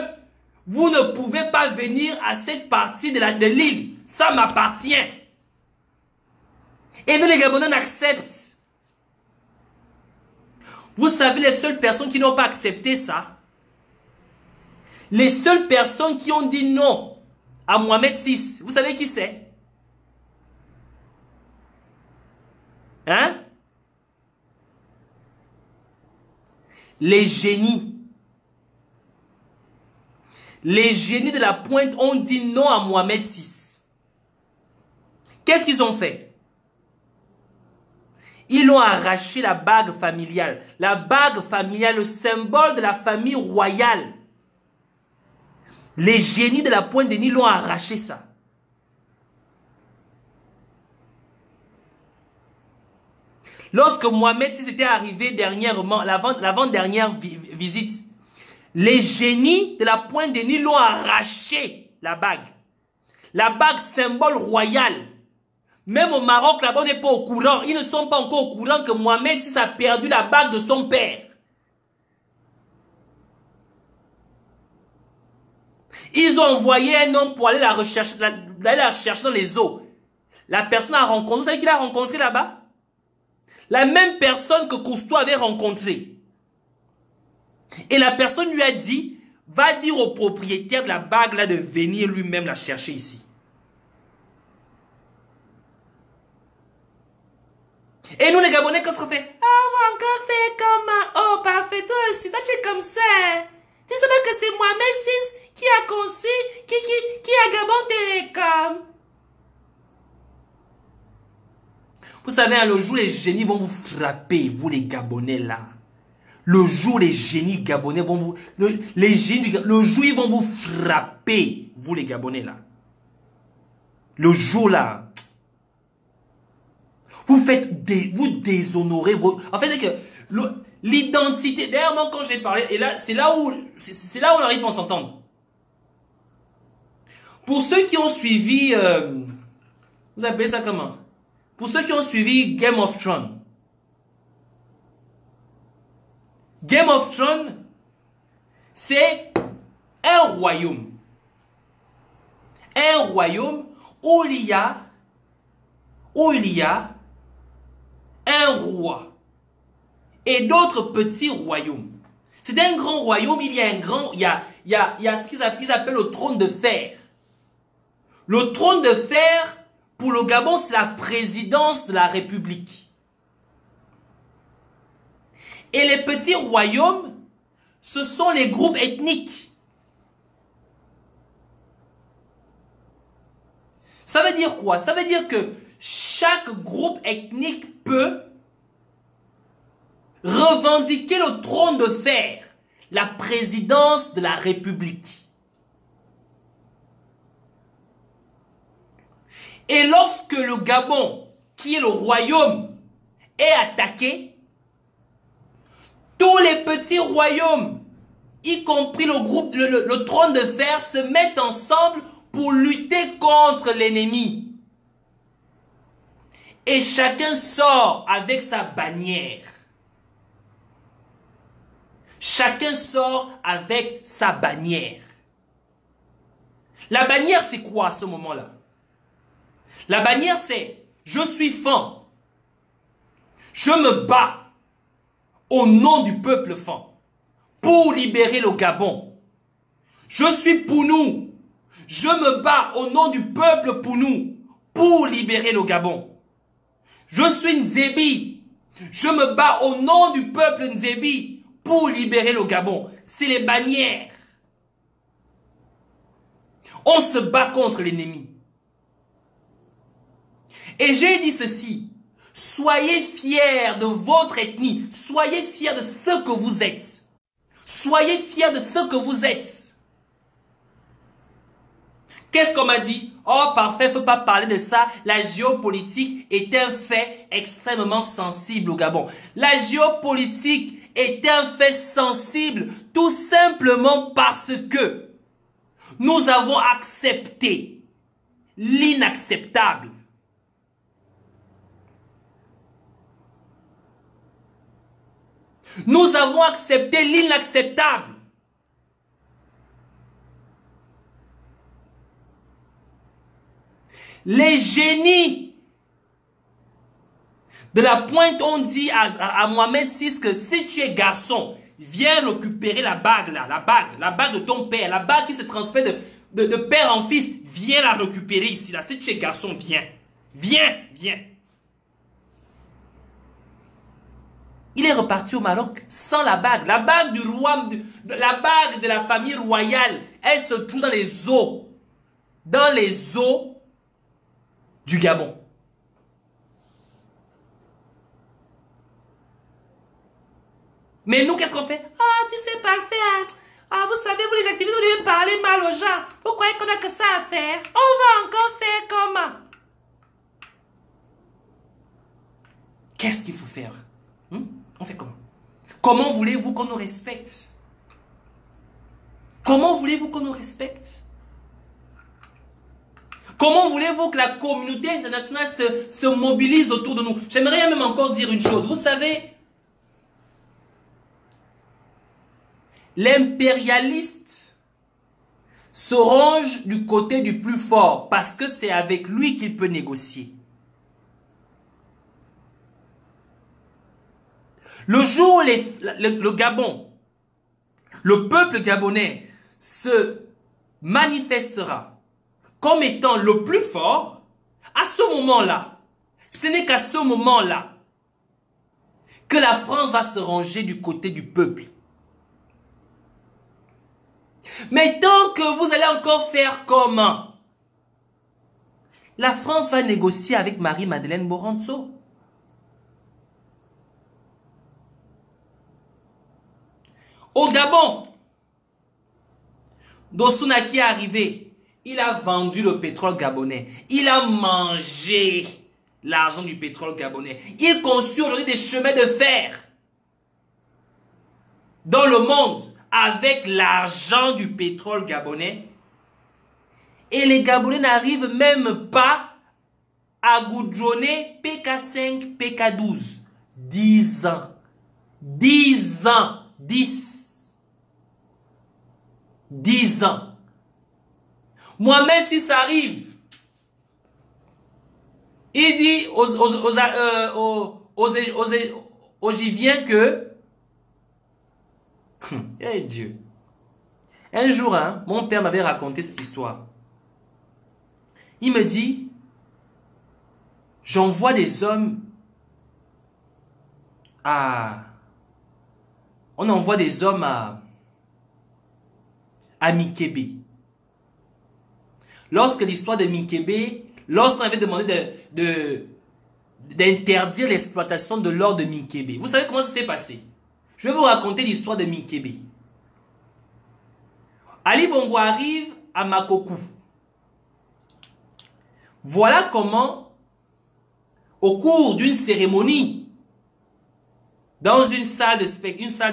vous ne pouvez pas venir à cette partie de l'île. Ça m'appartient. Et nous, les Gabonais, on accepte. Vous savez, les seules personnes qui n'ont pas accepté ça, les seules personnes qui ont dit non à Mohamed VI, vous savez qui c'est? Hein? Les génies. Les génies de la Pointe ont dit non à Mohamed VI. Qu'est-ce qu'ils ont fait? Ils ont arraché la bague familiale. La bague familiale, le symbole de la famille royale. Les génies de la Pointe-Denis l'ont arraché ça. Lorsque Mohamed VI était arrivé dernièrement, l'avant-dernière visite, les génies de la Pointe-Denis l'ont arraché, la bague. La bague symbole royal. Même au Maroc, là-bas, on n'est pas au courant. Ils ne sont pas encore au courant que Mohamed VI a perdu la bague de son père. Ils ont envoyé un homme pour aller la rechercher dans les eaux. La personne a rencontré, vous savez qui l'a rencontré là-bas? La même personne que Cousteau avait rencontré. Et la personne lui a dit, va dire au propriétaire de la bague là de venir lui-même la chercher ici. Et nous les Gabonais, qu'est-ce qu'on fait? Ah, on va encore faire comme oh, parfait, toi aussi, toi tu es comme ça. Tu sais pas que c'est Mohamed VI qui a conçu, qui a Gabon Télécom. Vous savez, hein, le jour les génies vont vous frapper, vous les Gabonais là. Le jour les génies Gabonais vont vous... Le jour ils vont vous frapper, vous les Gabonais là. Le jour là. Vous déshonorez vos... En fait, c'est que l'identité... D'ailleurs, moi, quand j'ai parlé, et là, c'est là où on arrive à s'entendre. Pour ceux qui ont suivi... vous appelez ça comment? Pour ceux qui ont suivi Game of Thrones. Game of Thrones, c'est un royaume. Un royaume où il y a un roi et d'autres petits royaumes. C'est un grand royaume, il y a ce qu'ils appellent le trône de fer. Le trône de fer, pour le Gabon, c'est la présidence de la République. Et les petits royaumes, ce sont les groupes ethniques. Ça veut dire quoi? Ça veut dire que chaque groupe ethnique peut revendiquer le trône de fer, la présidence de la République. Et lorsque le Gabon, qui est le royaume, est attaqué, tous les petits royaumes, y compris le trône de fer, se mettent ensemble pour lutter contre l'ennemi. Et chacun sort avec sa bannière. Chacun sort avec sa bannière. La bannière, c'est quoi à ce moment-là? La bannière, c'est « Je suis Fan. Je me bats au nom du peuple Fan pour libérer le Gabon. Je suis Pounou. Je me bats au nom du peuple Pounou pour libérer le Gabon. Je suis Nzebi. Je me bats au nom du peuple Nzebi pour libérer le Gabon. » C'est les bannières. On se bat contre l'ennemi. Et j'ai dit ceci, soyez fiers de votre ethnie, soyez fiers de ce que vous êtes. Soyez fiers de ce que vous êtes. Qu'est-ce qu'on m'a dit? Oh parfait, il ne faut pas parler de ça. La géopolitique est un fait extrêmement sensible au Gabon. La géopolitique est un fait sensible tout simplement parce que nous avons accepté l'inacceptable. Nous avons accepté l'inacceptable. Les génies de la pointe ont dit à Mohamed VI que si tu es garçon, viens récupérer la bague là, la bague de ton père, la bague qui se transmet de père en fils, viens la récupérer ici là. Si tu es garçon, viens. Viens. Il est reparti au Maroc sans la bague du roi, la bague de la famille royale. Elle se trouve dans les eaux du Gabon. Mais nous, qu'est-ce qu'on fait? Ah, tu sais pas le faire. Ah, vous savez, vous les activistes, vous devez parler mal aux gens. Vous croyez qu'on a que ça à faire? On va encore faire comment? Qu'est-ce qu'il faut faire? On fait comment? Comment voulez-vous qu'on nous respecte? Comment voulez-vous qu'on nous respecte? Comment voulez-vous que la communauté internationale se mobilise autour de nous? J'aimerais même encore dire une chose. Vous savez, l'impérialiste se range du côté du plus fort parce que c'est avec lui qu'il peut négocier. Le jour où le Gabon, le peuple gabonais se manifestera comme étant le plus fort, à ce moment-là, ce n'est qu'à ce moment-là que la France va se ranger du côté du peuple. Mais tant que vous allez encore faire comment? La France va négocier avec Marie-Madeleine Boranso. Au Gabon, Dosuna qui est arrivé, il a vendu le pétrole gabonais. Il a mangé l'argent du pétrole gabonais. Il conçut aujourd'hui des chemins de fer dans le monde avec l'argent du pétrole gabonais. Et les Gabonais n'arrivent même pas à goudronner PK5, PK12. 10 ans. 10 ans. 10 ans. Moi-même, si ça arrive, il dit aux Ogiviens que Eh Dieu. Un jour, hein, mon père m'avait raconté cette histoire. Il me dit, j'envoie des hommes à... On envoie des hommes à Mikebe. Lorsque l'histoire de Mikebe, lorsqu'on avait demandé d'interdire l'exploitation de l'or de Mikebe, vous savez comment c'était passé? Je vais vous raconter l'histoire de Mikebe. Ali Bongo arrive à Makokou. Voilà comment, au cours d'une cérémonie, dans une salle de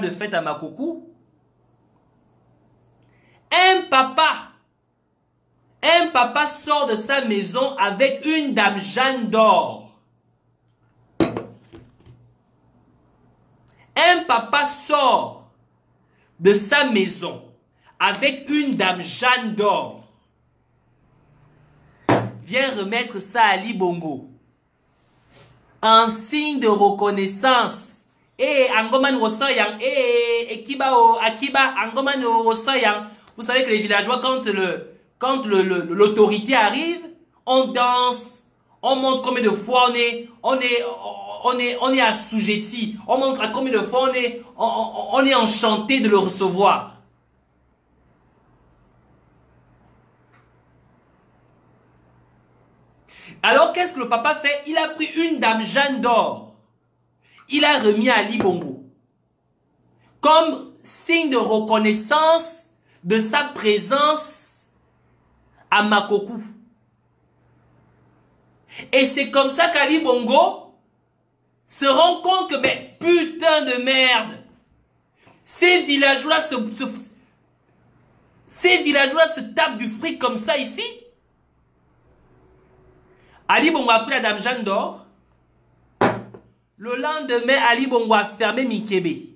fête à Makokou, un papa sort de sa maison avec une dame Jeanne d'or. Un papa sort de sa maison avec une dame Jeanne d'or. Viens remettre ça à Ali Bongo. En signe de reconnaissance. Angoman Wosoyang, Akiba, Angoman Wosoyang. Vous savez que les villageois, quand l'autorité arrive, on danse, on montre combien de fois on est assujetti, on montre à combien de fois on est enchanté de le recevoir. Alors qu'est-ce que le papa fait? Il a pris une dame Jeanne d'or. Il a remis à Ali Bongo. Comme signe de reconnaissance de sa présence à Makokou. Et c'est comme ça qu'Ali Bongo se rend compte que, ben, putain de merde, ces villageois se tapent du fric comme ça ici. Ali Bongo a pris la dame Jeanne d'or. Le lendemain, Ali Bongo a fermé Mikebe.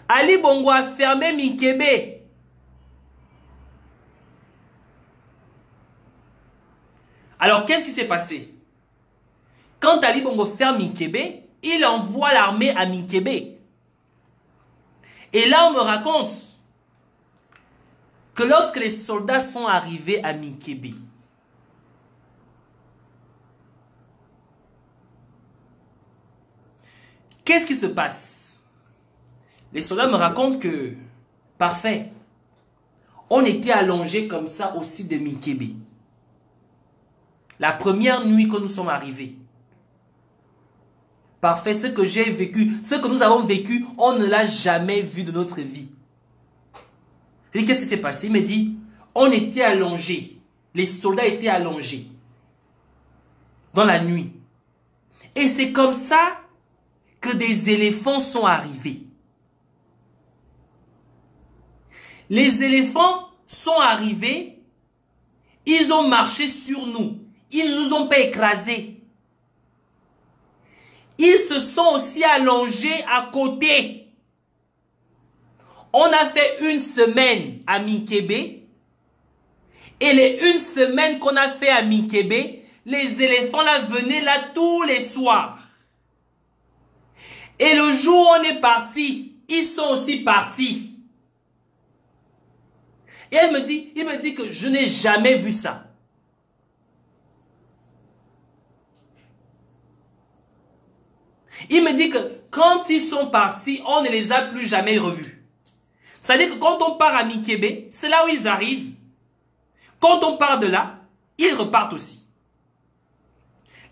Ali Bongo a fermé Mikebe. Alors, qu'est-ce qui s'est passé? Quand Ali Bongo ferme Mikebe, il envoie l'armée à Mikebe. Et là, on me raconte que lorsque les soldats sont arrivés à Mikebe, qu'est-ce qui se passe? Les soldats me racontent que, parfait, on était allongés comme ça au site de Mikebe. La première nuit que nous sommes arrivés. Parfait, ce que j'ai vécu, ce que nous avons vécu, on ne l'a jamais vu de notre vie. Je lui dis, qu'est-ce qui s'est passé? Il me dit, on était allongés. Les soldats étaient allongés. Dans la nuit. Et c'est comme ça que des éléphants sont arrivés. Les éléphants sont arrivés. Ils ont marché sur nous. Ils ne nous ont pas écrasés. Ils se sont aussi allongés à côté. On a fait une semaine à Mikebe. Et les une semaine qu'on a fait à Mikebe, les éléphants là venaient là tous les soirs. Et le jour où on est parti, ils sont aussi partis. Et il me dit que je n'ai jamais vu ça. Il me dit que quand ils sont partis, on ne les a plus jamais revus. C'est-à-dire que quand on part à Mikebe, c'est là où ils arrivent. Quand on part de là, ils repartent aussi.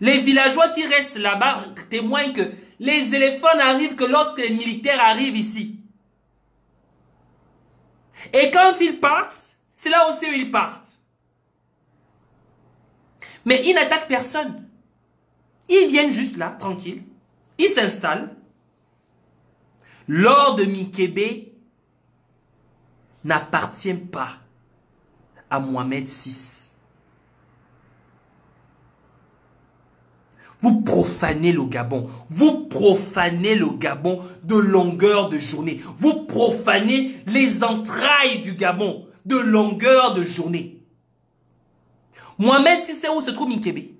Les villageois qui restent là-bas témoignent que les éléphants n'arrivent que lorsque les militaires arrivent ici. Et quand ils partent, c'est là aussi où ils partent. Mais ils n'attaquent personne. Ils viennent juste là, tranquilles. Ils s'installent. L'or de Mikebe n'appartient pas à Mohamed VI. Vous profanez le Gabon. Vous profanez le Gabon de longueur de journée. Vous profanez les entrailles du Gabon de longueur de journée. Mohamed VI sait où se trouve Minkebe?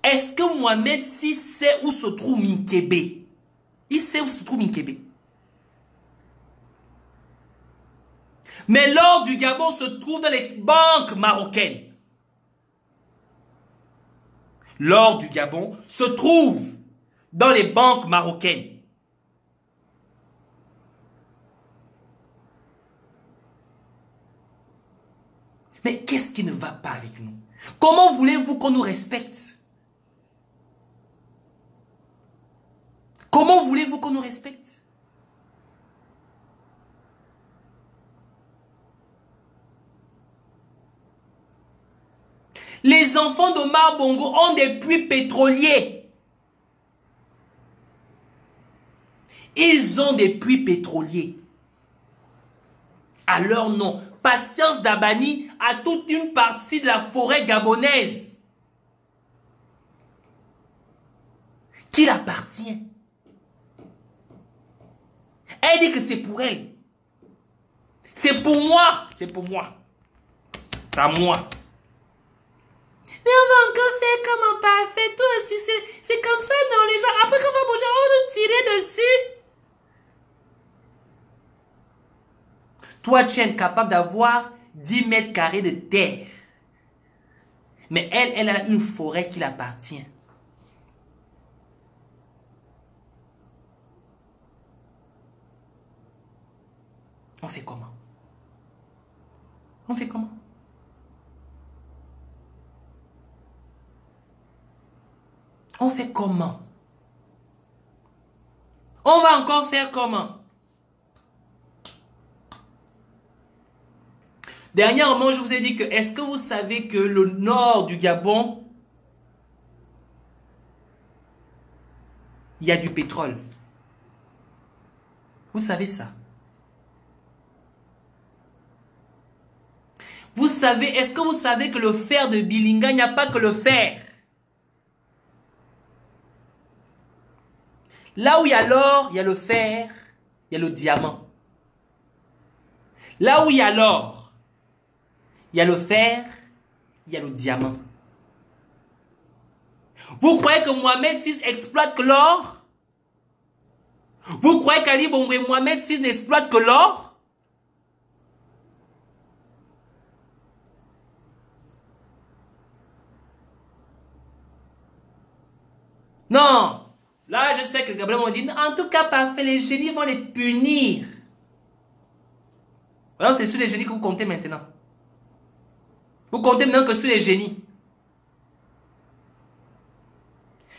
Est-ce que Mohamed VI sait où se trouve Minkebe? Il sait où se trouve Minkebe. Mais l'or du Gabon se trouve dans les banques marocaines. L'or du Gabon se trouve dans les banques marocaines. Mais qu'est-ce qui ne va pas avec nous? Comment voulez-vous qu'on nous respecte? Comment voulez-vous qu'on nous respecte? Les enfants d'Omar Bongo ont des puits pétroliers. Ils ont des puits pétroliers. Alors non, Patience Dabani a toute une partie de la forêt gabonaise qui l'appartient. Elle dit que c'est pour elle. C'est pour moi. C'est pour moi. C'est à moi. Mais on va encore faire comme un parfait. Toi aussi, c'est comme ça, non, les gens. Après qu'on va manger, on va nous tirer dessus. Toi, tu es incapable d'avoir 10 mètres carrés de terre. Mais elle a une forêt qui l'appartient. On fait comment? On fait comment? On fait comment? On va encore faire comment? Dernièrement, je vous ai dit que, est-ce que vous savez que le nord du Gabon, il y a du pétrole? Vous savez ça? Vous savez, est-ce que vous savez que le fer de Bilinga, il n'y a pas que le fer? Là où il y a l'or, il y a le fer, il y a le diamant. Là où il y a l'or, il y a le fer, il y a le diamant. Vous croyez que Mohamed VI exploite que l'or? Vous croyez qu'Ali Bongo et Mohamed VI n'exploitent que l'or? Non. Là, je sais que Gabriel m'a dit, en tout cas, parfait, les génies vont les punir. Alors, c'est sur les génies que vous comptez maintenant. Vous comptez maintenant que sur les génies.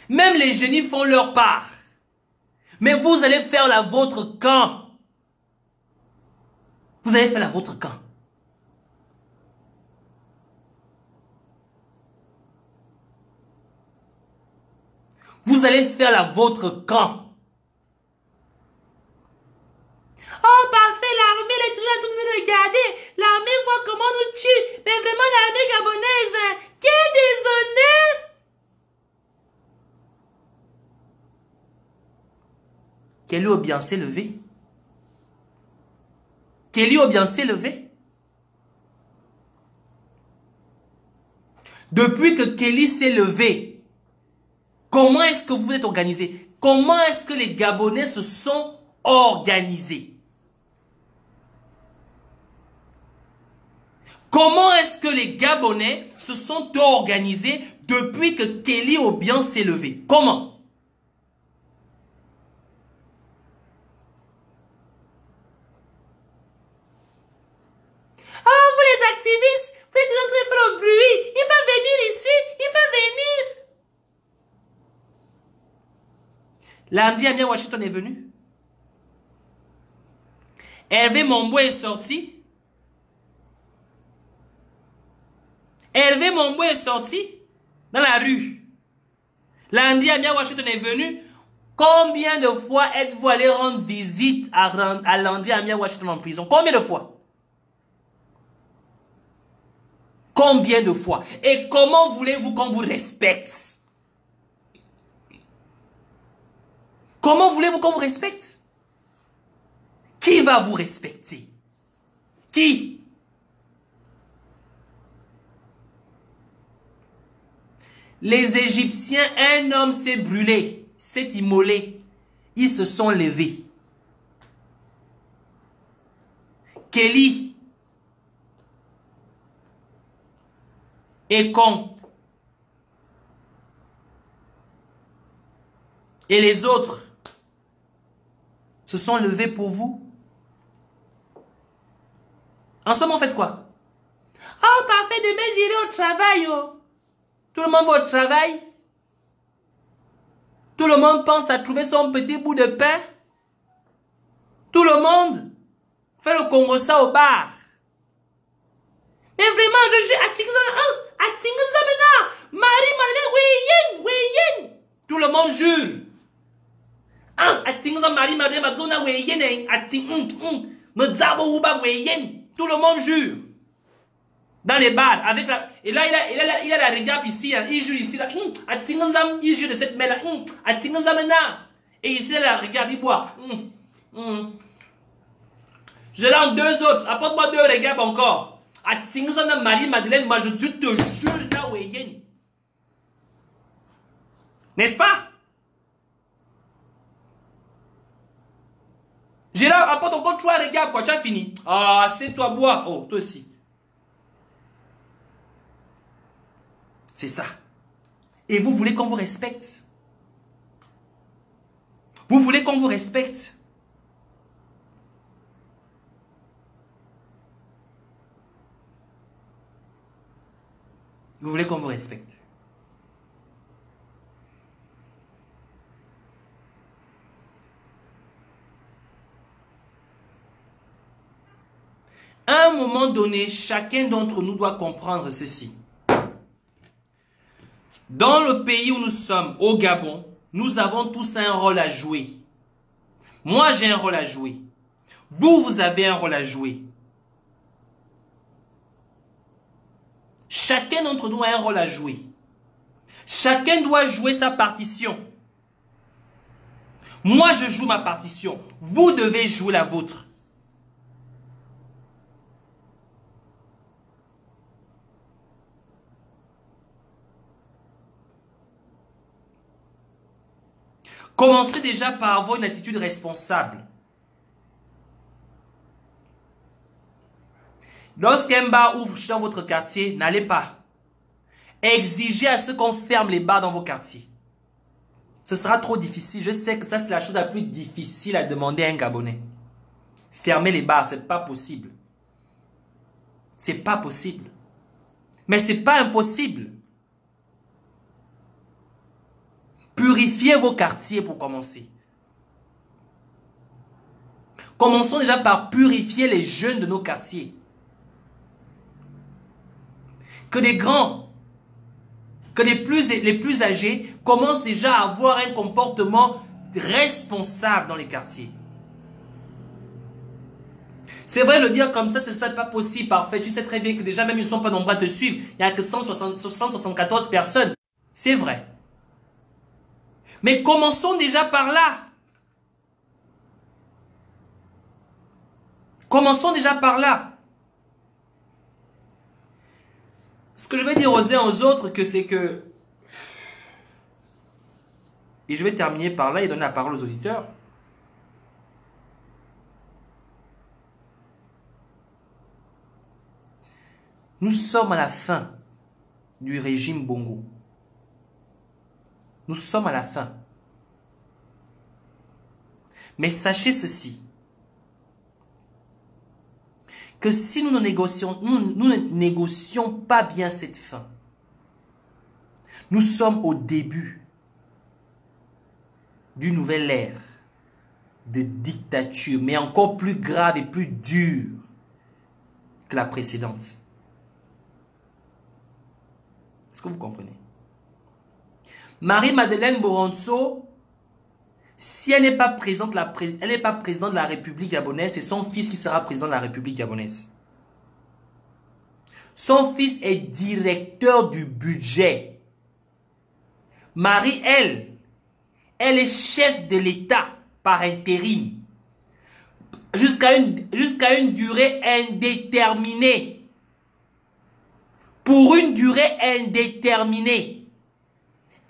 Même les génies font leur part. Mais vous allez faire la vôtre quand? Vous allez faire la vôtre quand? Vous allez faire la vôtre quand? Oh, parfait, l'armée, elle est toujours en train de regarder. L'armée voit comment on nous tue. Mais vraiment, l'armée gabonaise, quel déshonneur! Kelly Obiang s'est levé. Kelly Obiang s'est levé. Depuis que Kelly s'est levé, comment est-ce que vous êtes organisé? Comment est-ce que les Gabonais se sont organisés? Comment est-ce que les Gabonais se sont organisés depuis que Kelly Obiang s'est levé? Comment? Oh, vous les activistes, vous êtes en train de faire le bruit. Il va venir ici, il va venir. Lundi, Amia Washington est venu. Hervé Mombo est sorti. Hervé Mombo est sorti dans la rue. Lundi, Amia Washington est venu. Combien de fois êtes-vous allé rendre visite à Lundi Amia Washington en prison? Combien de fois? Combien de fois? Et comment voulez-vous qu'on vous respecte? Comment voulez-vous qu'on vous respecte? Qui va vous respecter? Qui? Les Égyptiens, un homme s'est brûlé, s'est immolé. Ils se sont levés. Kelly, Ekon et les autres se sont levés pour vous. En ce moment, faites quoi? Oh, parfait, demain j'irai au travail. Oh. Tout le monde va au travail. Tout le monde pense à trouver son petit bout de pain. Tout le monde fait le Congo ça au bar. Mais vraiment, j'ai Atingza maintenant. Marie, Weyen. Tout le monde jure. Atingza Marie, Mazona, Weyen. Tout le monde jure. Dans les bars, avec la... Et là, il a la regarde ici, hein, il joue ici, là. Il joue de cette main-là. Et ici, il la regarde, il boit. Je l'en deux autres. Apporte-moi deux regards encore. Marie-Madeleine, moi, je te jure, là où il est. N'est-ce pas? J'ai là, apporte encore trois regards, quoi, tu as fini. Ah, c'est toi, bois. Oh, toi aussi. C'est ça. Et vous voulez qu'on vous respecte. Vous voulez qu'on vous respecte. Vous voulez qu'on vous respecte. À un moment donné, chacun d'entre nous doit comprendre ceci. Dans le pays où nous sommes, au Gabon, nous avons tous un rôle à jouer. Moi, j'ai un rôle à jouer. Vous, vous avez un rôle à jouer. Chacun d'entre nous a un rôle à jouer. Chacun doit jouer sa partition. Moi, je joue ma partition. Vous devez jouer la vôtre. Commencez déjà par avoir une attitude responsable. Lorsqu'un bar ouvre dans votre quartier, n'allez pas. Exigez à ce qu'on ferme les bars dans vos quartiers. Ce sera trop difficile. Je sais que ça, c'est la chose la plus difficile à demander à un Gabonais. Fermer les bars, c'est pas possible. C'est pas possible. Mais c'est pas impossible. Purifiez vos quartiers pour commencer. Commençons déjà par purifier les jeunes de nos quartiers. Que des grands, que les plus âgés commencent déjà à avoir un comportement responsable dans les quartiers. C'est vrai, le dire comme ça, c'est pas possible, parfait. Tu sais très bien que déjà, même ils ne sont pas nombreux à te suivre. Il n'y a que 174 personnes. C'est vrai. Mais commençons déjà par là. Commençons déjà par là. Ce que je vais dire aux uns aux autres, c'est que... Et je vais terminer par là et donner la parole aux auditeurs. Nous sommes à la fin du régime Bongo. Nous sommes à la fin. Mais sachez ceci. Que si nous ne négocions pas bien cette fin, nous sommes au début d'une nouvelle ère de dictature, mais encore plus grave et plus dure que la précédente. Est-ce que vous comprenez? Marie-Madeleine Boronzo, si elle n'est pas présidente de la République gabonaise, c'est son fils qui sera président de la République gabonaise. Son fils est directeur du budget. Marie, elle est chef de l'État par intérim. Jusqu'à une durée indéterminée. Pour une durée indéterminée.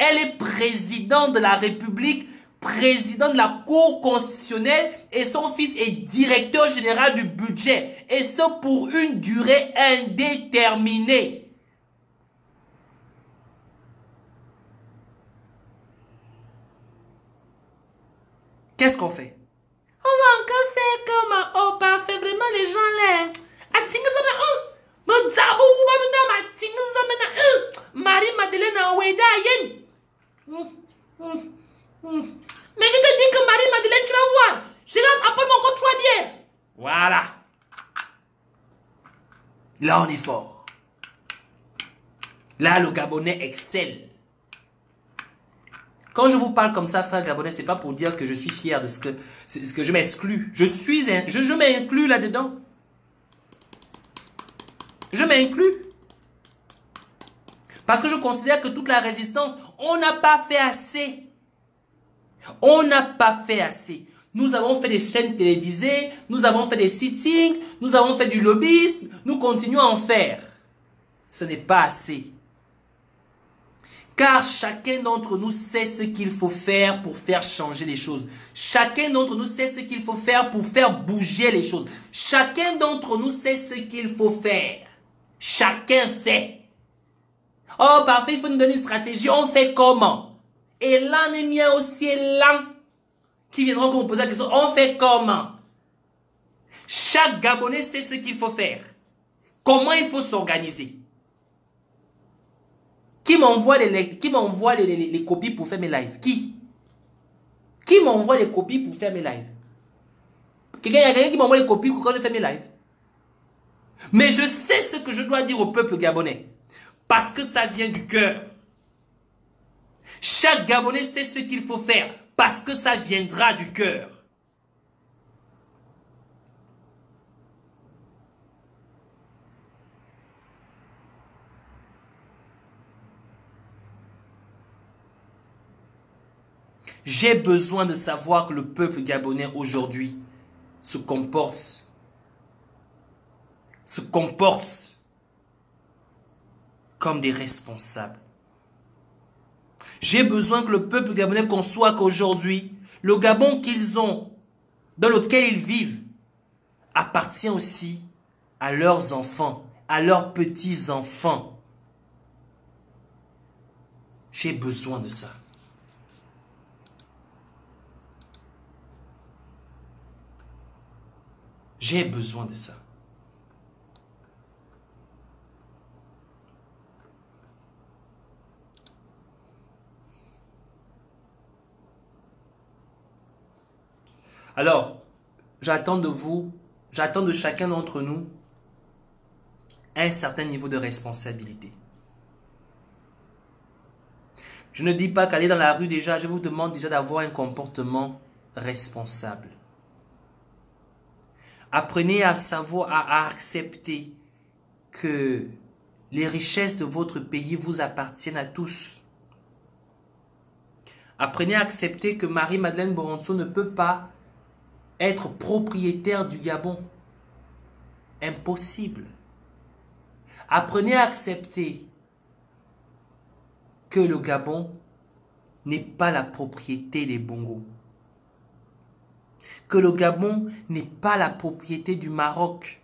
Elle est présidente de la République, président de la Cour constitutionnelle et son fils est directeur général du budget. Et ce pour une durée indéterminée. Qu'est-ce qu'on fait? On va encore faire comme oh parfait, vraiment les gens là. Marie-Madeleine a ouéda mais je te dis que Marie-Madeleine, tu vas voir. Je rentre après mon compte 3 bières. Voilà. Là, on est fort. Là, le Gabonais excelle. Quand je vous parle comme ça, frère Gabonais, c'est pas pour dire que je suis fier de ce que je m'exclus. Je m'inclus là-dedans. Je m'inclus. Parce que je considère que toute la résistance, on n'a pas fait assez. On n'a pas fait assez. Nous avons fait des chaînes télévisées, nous avons fait des sittings, nous avons fait du lobbyisme, nous continuons à en faire. Ce n'est pas assez. Car chacun d'entre nous sait ce qu'il faut faire pour faire changer les choses. Chacun d'entre nous sait ce qu'il faut faire pour faire bouger les choses. Chacun d'entre nous sait ce qu'il faut faire. Chacun sait. Oh, parfait, il faut nous donner une stratégie. On fait comment? Et là, il y a aussi là qui viendront vous poser la question. On fait comment? Chaque Gabonais sait ce qu'il faut faire. Comment il faut s'organiser? Qui m'envoie les copies pour faire mes lives? Qui m'envoie les copies pour faire mes lives? Il y a quelqu'un qui m'envoie les copies pour quand je fais mes lives? Mais je sais ce que je dois dire au peuple gabonais. Parce que ça vient du cœur. Chaque Gabonais sait ce qu'il faut faire. Parce que ça viendra du cœur. J'ai besoin de savoir que le peuple gabonais aujourd'hui se comporte comme des responsables. J'ai besoin que le peuple gabonais conçoive qu'aujourd'hui, le Gabon qu'ils ont, dans lequel ils vivent, appartient aussi à leurs enfants, à leurs petits-enfants. J'ai besoin de ça. J'ai besoin de ça. Alors, j'attends de vous, j'attends de chacun d'entre nous un certain niveau de responsabilité. Je ne dis pas qu'aller dans la rue déjà, je vous demande déjà d'avoir un comportement responsable. Apprenez à savoir, à accepter que les richesses de votre pays vous appartiennent à tous. Apprenez à accepter que Marie-Madeleine Boronso ne peut pas être propriétaire du Gabon. Impossible. Apprenez à accepter que le Gabon n'est pas la propriété des Bongos. Que le Gabon n'est pas la propriété du Maroc.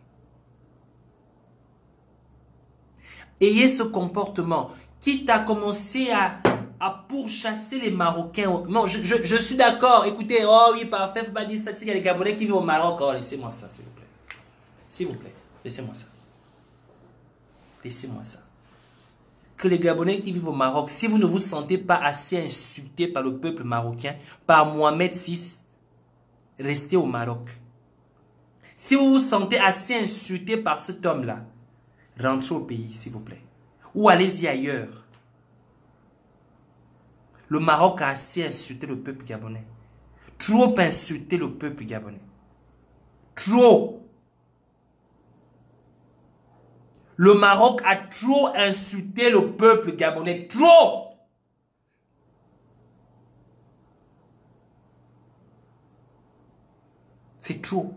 Ayez ce comportement, quitte à commencer à pourchasser les Marocains. Non, je suis d'accord. Écoutez, oh oui, parfait, faut pas dire ça. Il y a les Gabonais qui vivent au Maroc. Oh, laissez-moi ça, s'il vous plaît. S'il vous plaît, laissez-moi ça. Laissez-moi ça. Que les Gabonais qui vivent au Maroc, si vous ne vous sentez pas assez insulté par le peuple marocain, par Mohamed VI, restez au Maroc. Si vous vous sentez assez insulté par cet homme-là, rentrez au pays, s'il vous plaît. Ou allez-y ailleurs. Le Maroc a assez insulté le peuple gabonais. Trop insulté le peuple gabonais. Trop. Le Maroc a trop insulté le peuple gabonais. Trop. C'est trop.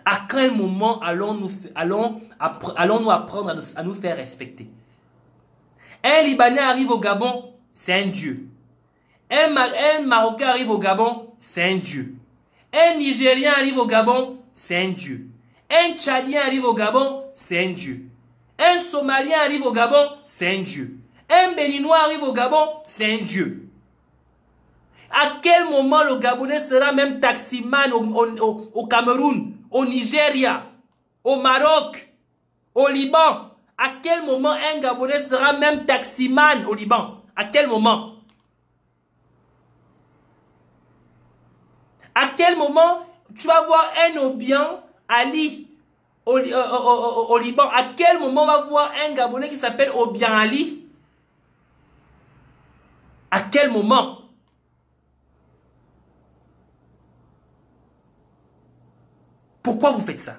À quel moment allons-nous apprendre à nous faire respecter? Un Libanais arrive au Gabon, c'est un dieu. Un Marocain arrive au Gabon, c'est un dieu. Un Nigérien arrive au Gabon, c'est un dieu. Un Tchadien arrive au Gabon, c'est un dieu. Un Somalien arrive au Gabon, c'est un dieu. Un Béninois arrive au Gabon, c'est un dieu. À quel moment le Gabonais sera même taximan au Cameroun, au Nigeria, au Maroc, au Liban? À quel moment un Gabonais sera même taximan au Liban? À quel moment? À quel moment tu vas voir un Obian Ali au Liban? À quel moment on va voir un Gabonais qui s'appelle Obian Ali? À quel moment? Pourquoi vous faites ça?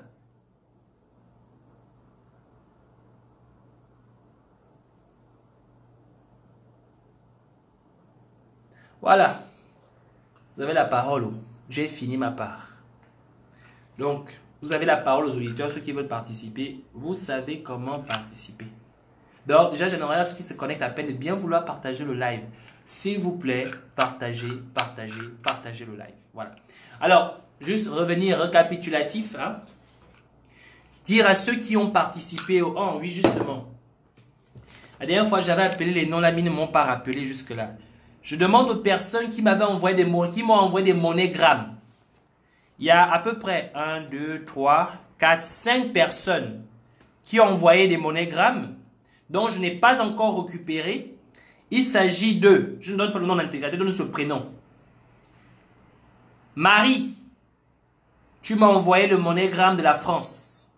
Voilà. Vous avez la parole. J'ai fini ma part. Donc, vous avez la parole aux auditeurs, ceux qui veulent participer. Vous savez comment participer. Donc, déjà, j'aimerais à ceux qui se connectent à peine de bien vouloir partager le live. S'il vous plaît, partagez, partagez, partagez le live. Voilà. Alors, juste revenir récapitulatif. Hein. Dire à ceux qui ont participé au... Oh, oui, justement. La dernière fois, j'avais appelé les noms, là, ils ne m'ont pas rappelé jusque-là. Je demande aux personnes qui m'avaient envoyé des mots, qui m'ont envoyé des monogrammes. Il y a à peu près 1, 2, 3, 4, 5 personnes qui ont envoyé des monogrammes dont je n'ai pas encore récupéré. Il s'agit de, je ne donne pas le nom d'intégrateur, je donne ce prénom. Marie, tu m'as envoyé le monogramme de la France.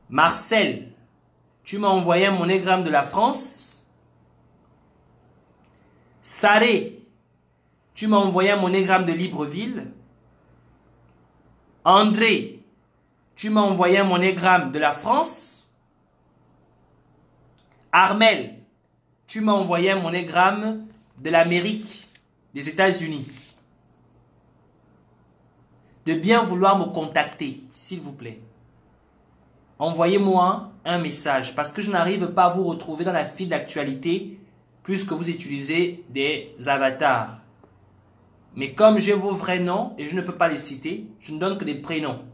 Marcel, tu m'as envoyé un monogramme de la France. Saré, tu m'as envoyé un monogramme de Libreville. André, tu m'as envoyé un monogramme de la France. Armel, tu m'as envoyé un monogramme de l'Amérique, des États-Unis. De bien vouloir me contacter, s'il vous plaît. Envoyez-moi un message parce que je n'arrive pas à vous retrouver dans la file d'actualité puisque vous utilisez des avatars. Mais comme j'ai vos vrais noms et je ne peux pas les citer, je ne donne que des prénoms.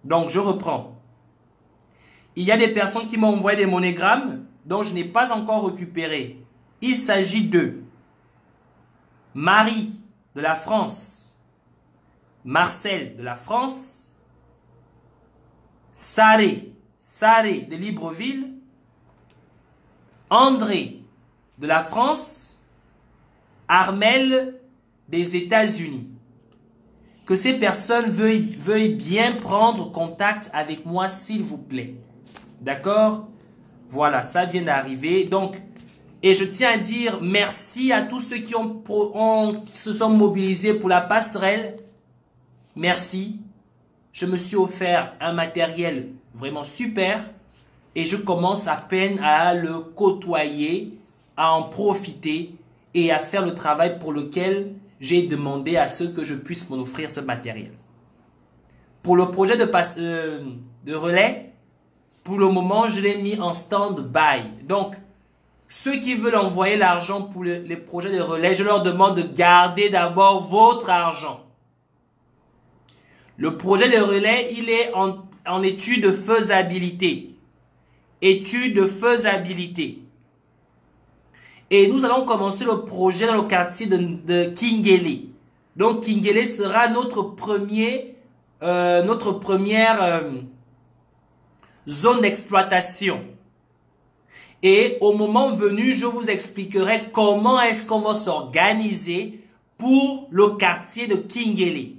Donc, je reprends. Il y a des personnes qui m'ont envoyé des monogrammes dont je n'ai pas encore récupéré. Il s'agit de Marie de la France, Marcel de la France, Saré de Libreville, André de la France, Armel des États-Unis. Que ces personnes veuillent bien prendre contact avec moi, s'il vous plaît. D'accord? Voilà, ça vient d'arriver. Donc, et je tiens à dire merci à tous ceux qui se sont mobilisés pour la passerelle. Merci. Je me suis offert un matériel vraiment super et je commence à peine à le côtoyer, à en profiter et à faire le travail pour lequel j'ai demandé à ceux que je puisse m'en offrir ce matériel. Pour le projet de relais, pour le moment, je l'ai mis en stand-by. Donc, ceux qui veulent envoyer l'argent pour les projets de relais, je leur demande de garder d'abord votre argent. Le projet de relais, il est en étude de faisabilité. Étude de faisabilité. Et nous allons commencer le projet dans le quartier de Kingele. Donc Kingele sera notre première zone d'exploitation. Et au moment venu, je vous expliquerai comment est-ce qu'on va s'organiser pour le quartier de Kingele.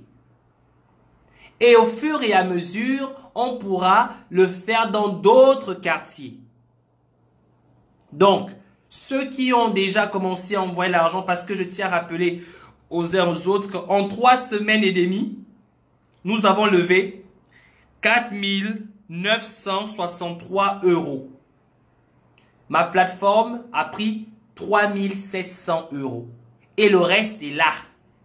Et au fur et à mesure, on pourra le faire dans d'autres quartiers. Donc, ceux qui ont déjà commencé à envoyer l'argent, parce que je tiens à rappeler aux uns aux autres qu'en 3 semaines et demie, nous avons levé 4 963 €. Ma plateforme a pris 3 700 €. Et le reste est là.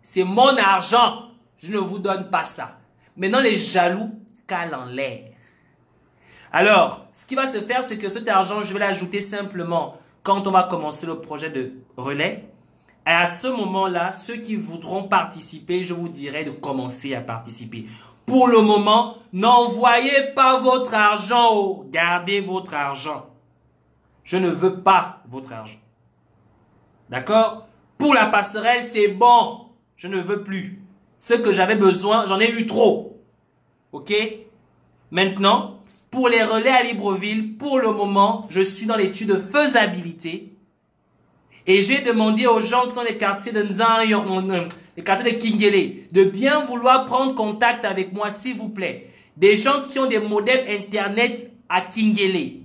C'est mon argent. Je ne vous donne pas ça. Maintenant, les jaloux calent en l'air. Alors, ce qui va se faire, c'est que cet argent, je vais l'ajouter simplement quand on va commencer le projet de relais. Et à ce moment-là, ceux qui voudront participer, je vous dirai de commencer à participer. Pour le moment, n'envoyez pas votre argent, gardez votre argent. Je ne veux pas votre argent. D'accord? Pour la passerelle, c'est bon. Je ne veux plus. Ce que j'avais besoin, j'en ai eu trop. Ok? Maintenant, pour les relais à Libreville, pour le moment, je suis dans l'étude de faisabilité. Et j'ai demandé aux gens qui sont les quartiers de Nzanyo, les quartiers de Kingele, de bien vouloir prendre contact avec moi, s'il vous plaît. Des gens qui ont des modems Internet à Kingele,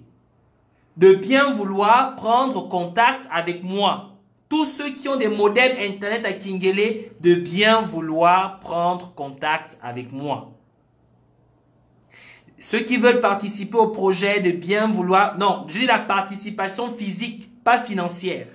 de bien vouloir prendre contact avec moi. Tous ceux qui ont des modems Internet à Kingele, de bien vouloir prendre contact avec moi. Ceux qui veulent participer au projet, de bien vouloir... Non, je dis la participation physique, pas financière.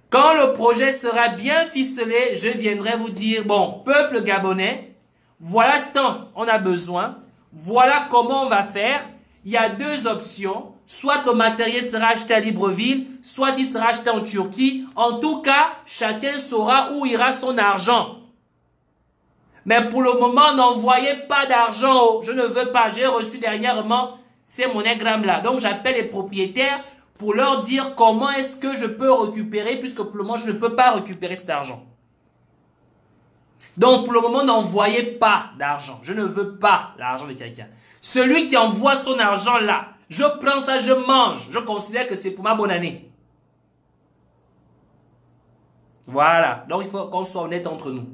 Quand le projet sera bien ficelé, je viendrai vous dire, bon, peuple gabonais, voilà tant on a besoin, voilà comment on va faire. Il y a deux options, soit le matériel sera acheté à Libreville, soit il sera acheté en Turquie. En tout cas, chacun saura où ira son argent. Mais pour le moment, n'envoyez pas d'argent. Je ne veux pas. J'ai reçu dernièrement ces MoneyGram là. Donc, j'appelle les propriétaires pour leur dire comment est-ce que je peux récupérer, puisque pour le moment, je ne peux pas récupérer cet argent. Donc, pour le moment, n'envoyez pas d'argent. Je ne veux pas l'argent de quelqu'un. Celui qui envoie son argent là, je prends ça, je mange. Je considère que c'est pour ma bonne année. Voilà. Donc, il faut qu'on soit honnête entre nous.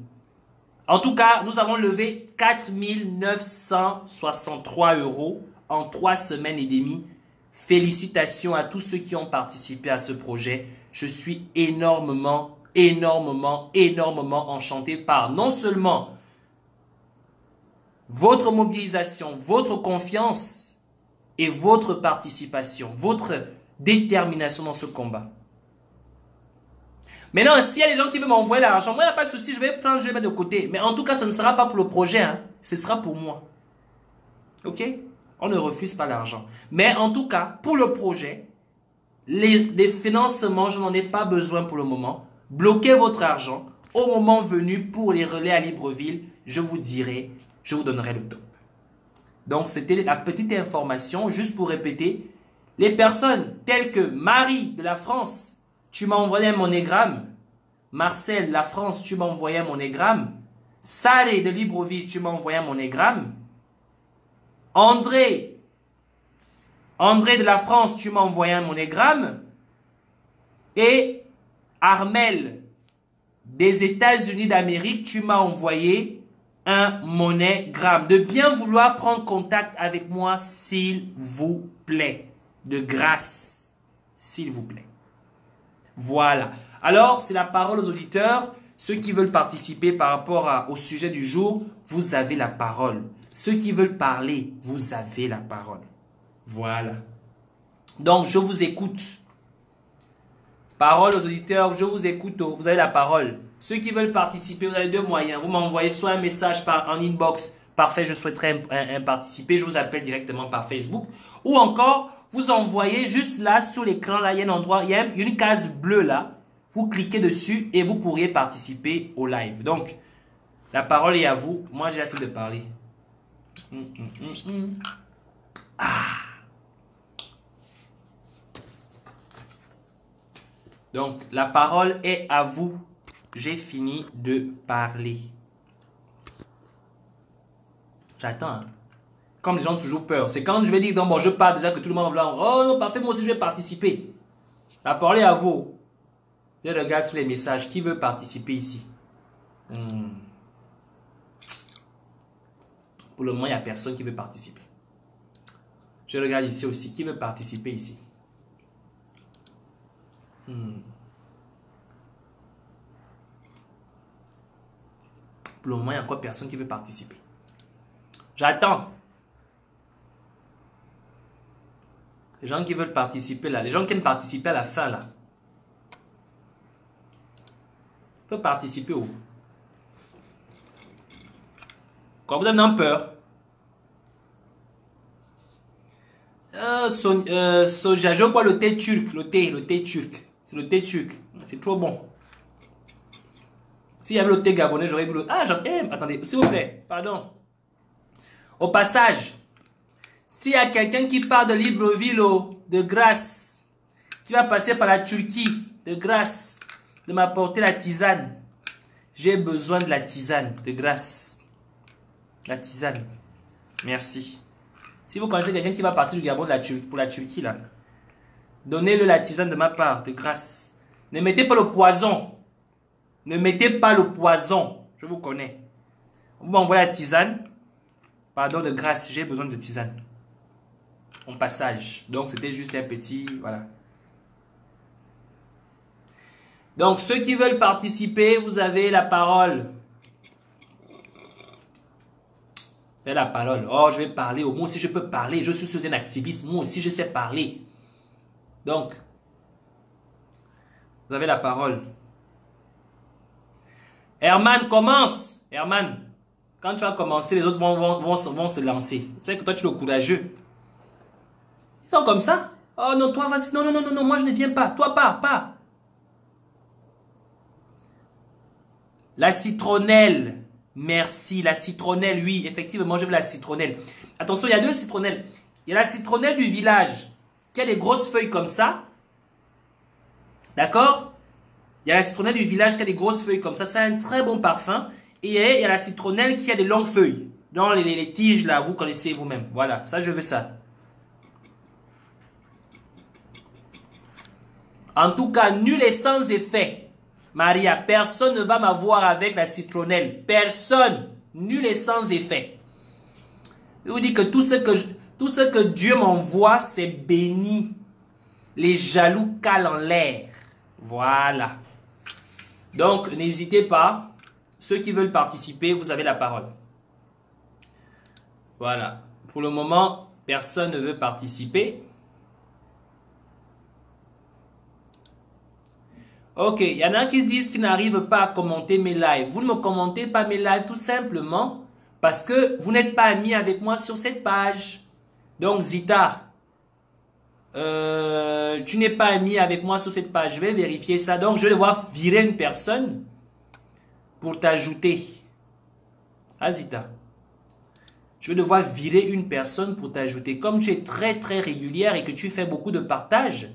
En tout cas, nous avons levé 4 963 € en 3 semaines et demie. Félicitations à tous ceux qui ont participé à ce projet. Je suis énormément enchanté par non seulement votre mobilisation, votre confiance et votre participation, votre détermination dans ce combat. Maintenant, s'il y a des gens qui veulent m'envoyer l'argent, moi, il n'y a pas de souci, je vais prendre, je vais mettre de côté. Mais en tout cas, ce ne sera pas pour le projet, hein. Ce sera pour moi. Ok? On ne refuse pas l'argent. Mais en tout cas, pour le projet, les financements, je n'en ai pas besoin pour le moment. Bloquez votre argent. Au moment venu, pour les relais à Libreville, je vous dirai, je vous donnerai le top. Donc, c'était la petite information, juste pour répéter. Les personnes telles que Marie de la France, tu m'as envoyé un monégramme. Marcel, la France, tu m'as envoyé un monégramme. Saré de Libreville, tu m'as envoyé un monégramme. André de la France, tu m'as envoyé un monégramme. Et Armel des États-Unis d'Amérique, tu m'as envoyé un monégramme. De bien vouloir prendre contact avec moi, s'il vous plaît. De grâce, s'il vous plaît. Voilà. Alors, c'est la parole aux auditeurs. Ceux qui veulent participer par rapport au sujet du jour, vous avez la parole. Ceux qui veulent parler, vous avez la parole. Voilà. Donc, je vous écoute. Parole aux auditeurs, je vous écoute. Vous avez la parole. Ceux qui veulent participer, vous avez deux moyens. Vous m'envoyez soit un message en inbox. Parfait, je souhaiterais participer. Je vous appelle directement par Facebook. Ou encore, vous envoyez juste là, sur l'écran, là, il y a un endroit, il y a une case bleue là. Vous cliquez dessus et vous pourriez participer au live. Donc, la parole est à vous. Moi, j'ai la file de parler. Donc, la parole est à vous. J'ai fini de parler. J'attends. Hein. Comme les gens ont toujours peur. C'est quand je vais dire, non, bon, je parle déjà que tout le monde va vouloir. Oh non, parfait, moi aussi je vais participer. La parole est à vous. Je regarde sur les messages. Qui veut participer ici? Pour le moment, il n'y a personne qui veut participer. Je regarde ici aussi. Qui veut participer ici? Pour le moment, il n'y a encore personne qui veut participer. J'attends. Les gens qui veulent participer là. Les gens qui aiment participer à la fin là. Il faut participer où? Quand vous avez peur. Soja, je bois le thé turc. Le thé turc. C'est le thé turc. C'est trop bon. S'il y avait le thé gabonais, j'aurais bu le... Ah, attendez, s'il vous plaît, pardon. Au passage, s'il y a quelqu'un qui part de Libreville, de grâce, qui va passer par la Turquie, de grâce, de m'apporter la tisane. J'ai besoin de la tisane, de grâce. La tisane. Merci. Si vous connaissez quelqu'un qui va partir du Gabon pour la Turquie, là, donnez-le la tisane de ma part, de grâce. Ne mettez pas le poison. Ne mettez pas le poison. Je vous connais. Vous m'envoyez la tisane. Pardon, de grâce, j'ai besoin de tisane. En passage. Donc, c'était juste un petit... Voilà. Donc, ceux qui veulent participer, vous avez la parole. Vous avez la parole. Oh, je vais parler. Moi aussi, je peux parler. Je suis un activiste. Moi aussi, je sais parler. Donc, vous avez la parole. Herman, commence. Herman, quand tu vas commencer, les autres vont se lancer. Tu sais que toi, tu es le courageux. Ils sont comme ça. Oh non, toi, vas-y. Non, non, non, non, non, moi, je ne viens pas. Toi, pas. La citronnelle. Merci. La citronnelle, oui. Effectivement, je veux la citronnelle. Attention, il y a deux citronnelles. Il y a la citronnelle du village qui a des grosses feuilles comme ça. D'accord? Il y a la citronnelle du village qui a des grosses feuilles comme ça. Ça a un très bon parfum. Et il y a la citronnelle qui a des longues feuilles. Dans les tiges, là, vous connaissez vous-même. Voilà, ça, je veux ça. En tout cas, nul et sans effet. Maria, personne ne va m'avoir avec la citronnelle. Personne. Nul et sans effet. Je vous dis que tout ce que Dieu m'envoie, c'est béni. Les jaloux calent en l'air. Voilà. Donc, n'hésitez pas. Ceux qui veulent participer, vous avez la parole. Voilà. Pour le moment, personne ne veut participer. Ok, il y en a qui disent qu'ils n'arrivent pas à commenter mes lives. Vous ne me commentez pas mes lives tout simplement parce que vous n'êtes pas amis avec moi sur cette page. Donc Zita, tu n'es pas ami avec moi sur cette page. Je vais vérifier ça. Donc je vais devoir virer une personne pour t'ajouter. Ah Zita, je vais devoir virer une personne pour t'ajouter. Comme tu es très très régulière et que tu fais beaucoup de partages.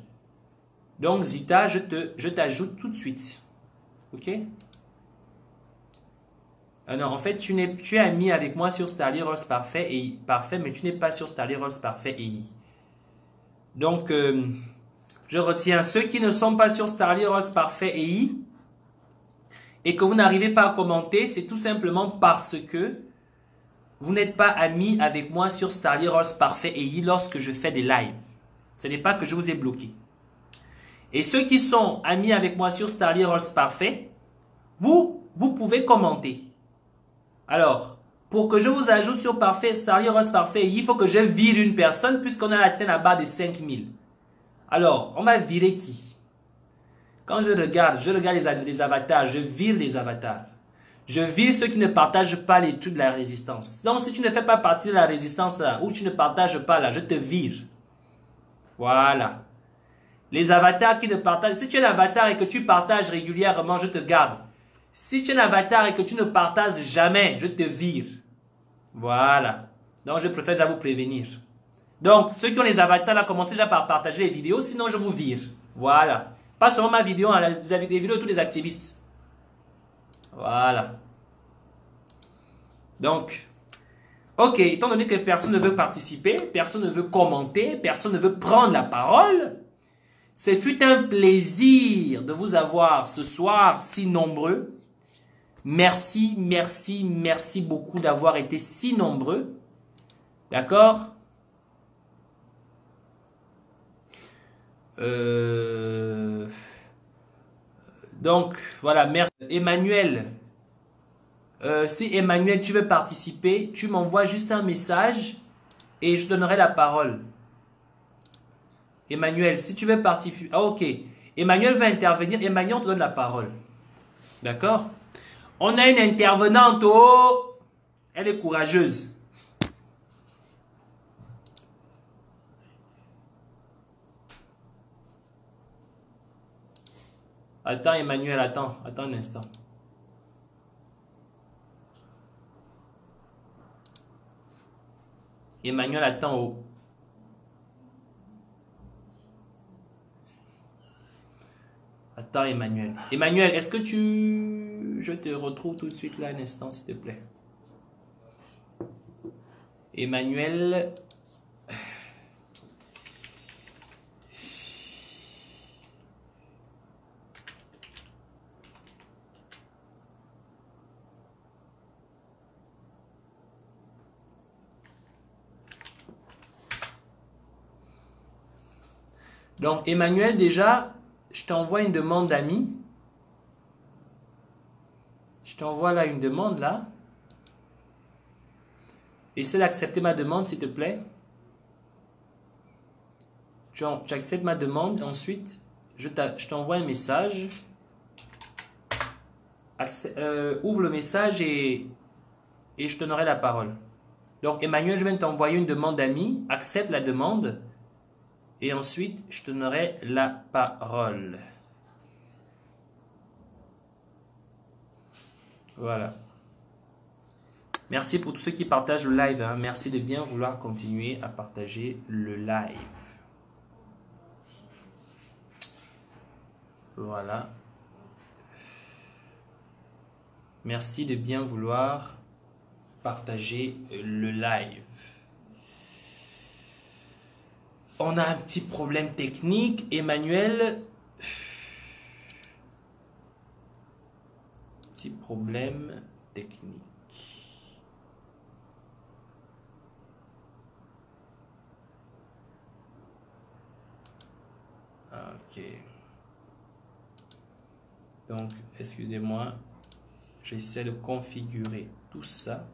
Donc Zita, je t'ajoute tout de suite. Ok? Non, en fait, tu es ami avec moi sur Starly Rose Parfait, mais tu n'es pas sur Starly Rose Parfait et Donc, je retiens ceux qui ne sont pas sur Starly Rose Parfait et que vous n'arrivez pas à commenter, c'est tout simplement parce que vous n'êtes pas ami avec moi sur Starly Rose Parfait et lorsque je fais des lives. Ce n'est pas que je vous ai bloqué. Et ceux qui sont amis avec moi sur Starly Rose Parfait, vous pouvez commenter. Alors, pour que je vous ajoute sur Starly Rose Parfait, il faut que je vire une personne puisqu'on a atteint la barre de 5000. Alors, on va virer qui? Quand je regarde les avatars, je vire les avatars. Je vire ceux qui ne partagent pas les trucs de la résistance. Donc, si tu ne fais pas partie de la résistance là, ou tu ne partages pas là, je te vire. Voilà. Les avatars qui ne partagent... Si tu es un avatar et que tu partages régulièrement, je te garde. Si tu es un avatar et que tu ne partages jamais, je te vire. Voilà. Donc, je préfère déjà vous prévenir. Donc, ceux qui ont les avatars, là, commencez déjà par partager les vidéos, sinon je vous vire. Voilà. Pas seulement ma vidéo, hein, les vidéos de tous les activistes. Voilà. Donc, ok, étant donné que personne ne veut participer, personne ne veut commenter, personne ne veut prendre la parole... Ce fut un plaisir de vous avoir ce soir si nombreux. Merci, merci, merci beaucoup d'avoir été si nombreux. D'accord? Donc, voilà, merci. Emmanuel, si Emmanuel, tu veux participer, tu m'envoies juste un message et je donnerai la parole. Emmanuel, si tu veux participer... Ah, ok. Emmanuel va intervenir. Emmanuel, on te donne la parole. D'accord? On a une intervenante. Oh, elle est courageuse. Attends, Emmanuel, attends un instant. Emmanuel, attends. Oh. Attends, Emmanuel. Emmanuel, est-ce que tu... Je te retrouve tout de suite là, un instant, s'il te plaît. Emmanuel... Donc, Emmanuel, déjà, je t'envoie une demande d'amis. Je t'envoie là une demande, là. Essaie d'accepter ma demande, s'il te plaît. Tu acceptes ma demande. Ensuite, je t'envoie un message. Ouvre le message et je te donnerai la parole. Donc, Emmanuel, je viens de t'envoyer une demande d'amis. Accepte la demande. Et ensuite, je te donnerai la parole. Voilà. Merci pour tous ceux qui partagent le live. Hein. Merci de bien vouloir continuer à partager le live. Voilà. Merci de bien vouloir partager le live. On a un petit problème technique. Emmanuel. Petit problème technique. Ok. Donc, excusez-moi. J'essaie de configurer tout ça.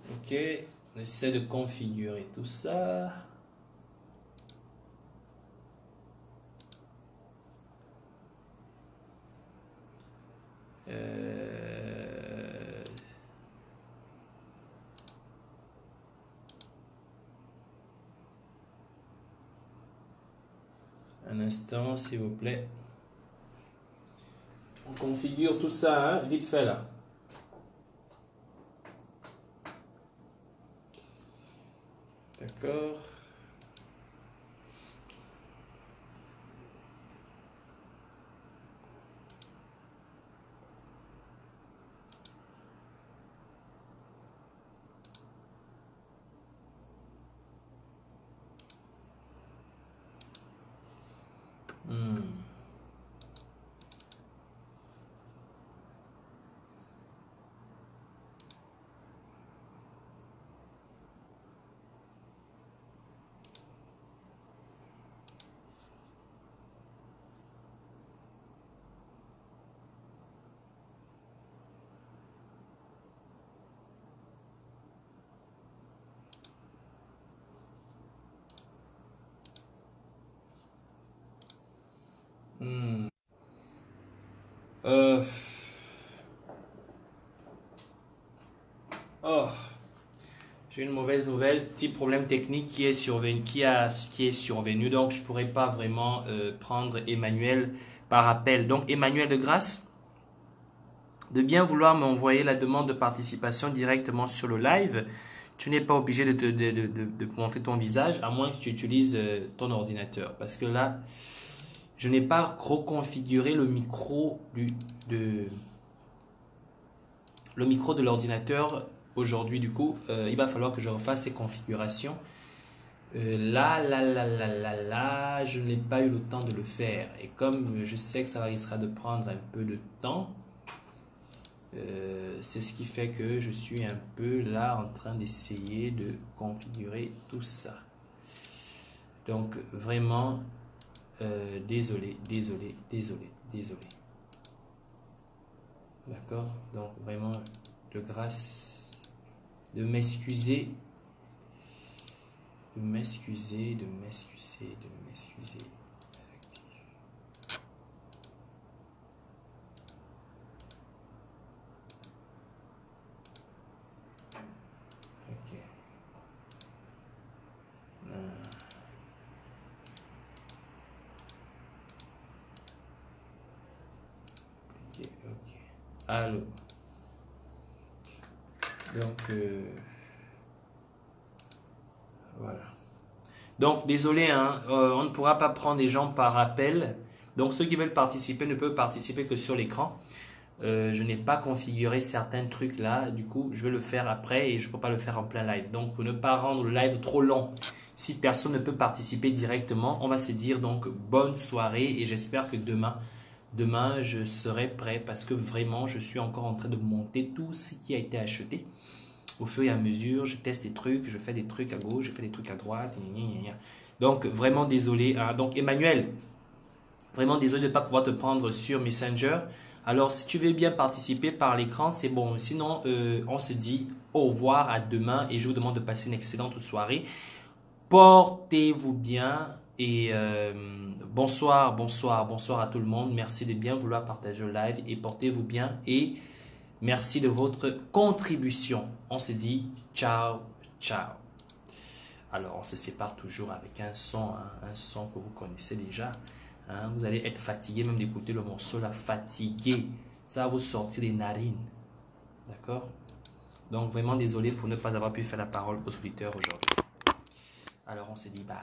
Ok. On essaie de configurer tout ça. Un instant, s'il vous plaît. On configure tout ça, hein, vite fait là. D'accord. Hmm. Hmm. Euh... Oh, j'ai une mauvaise nouvelle, petit problème technique qui est survenu, qui est survenu, donc je pourrais pas vraiment prendre Emmanuel par appel. Donc Emmanuel de grâce, de bien vouloir m'envoyer la demande de participation directement sur le live. Tu n'es pas obligé de montrer ton visage, à moins que tu utilises ton ordinateur. Parce que là, je n'ai pas reconfiguré le micro le micro de l'ordinateur aujourd'hui. Du coup, il va falloir que je refasse ces configurations. Là, je n'ai pas eu le temps de le faire. Et comme je sais que ça risquera de prendre un peu de temps, c'est ce qui fait que je suis un peu là en train d'essayer de configurer tout ça. Donc vraiment, désolé. D'accord? Donc vraiment, de grâce, de m'excuser. De m'excuser. Ok. Allô. Donc, voilà. Donc, désolé, hein, on ne pourra pas prendre les gens par appel. Donc, ceux qui veulent participer ne peuvent participer que sur l'écran. Je n'ai pas configuré certains trucs là. Du coup, je vais le faire après et je ne peux pas le faire en plein live. Donc, pour ne pas rendre le live trop long, si personne ne peut participer directement, on va se dire donc bonne soirée et j'espère que demain, je serai prêt parce que vraiment, je suis encore en train de monter tout ce qui a été acheté. Au fur et à mesure, je teste des trucs, je fais des trucs à gauche, je fais des trucs à droite. Donc, vraiment désolé, hein. Donc, Emmanuel, vraiment désolé de ne pas pouvoir te prendre sur Messenger. Alors, si tu veux bien participer par l'écran, c'est bon. Sinon, on se dit au revoir à demain et je vous demande de passer une excellente soirée. Portez-vous bien et bonsoir à tout le monde. Merci de bien vouloir partager le live et portez-vous bien et merci de votre contribution. On se dit ciao, ciao. Alors, on se sépare toujours avec un son, hein, un son que vous connaissez déjà. Hein. Vous allez être fatigué même d'écouter le morceau là, fatigué. Ça va vous sortir des narines. D'accord? Donc, vraiment désolé pour ne pas avoir pu faire la parole aux auditeurs aujourd'hui. Alors, on se dit bye,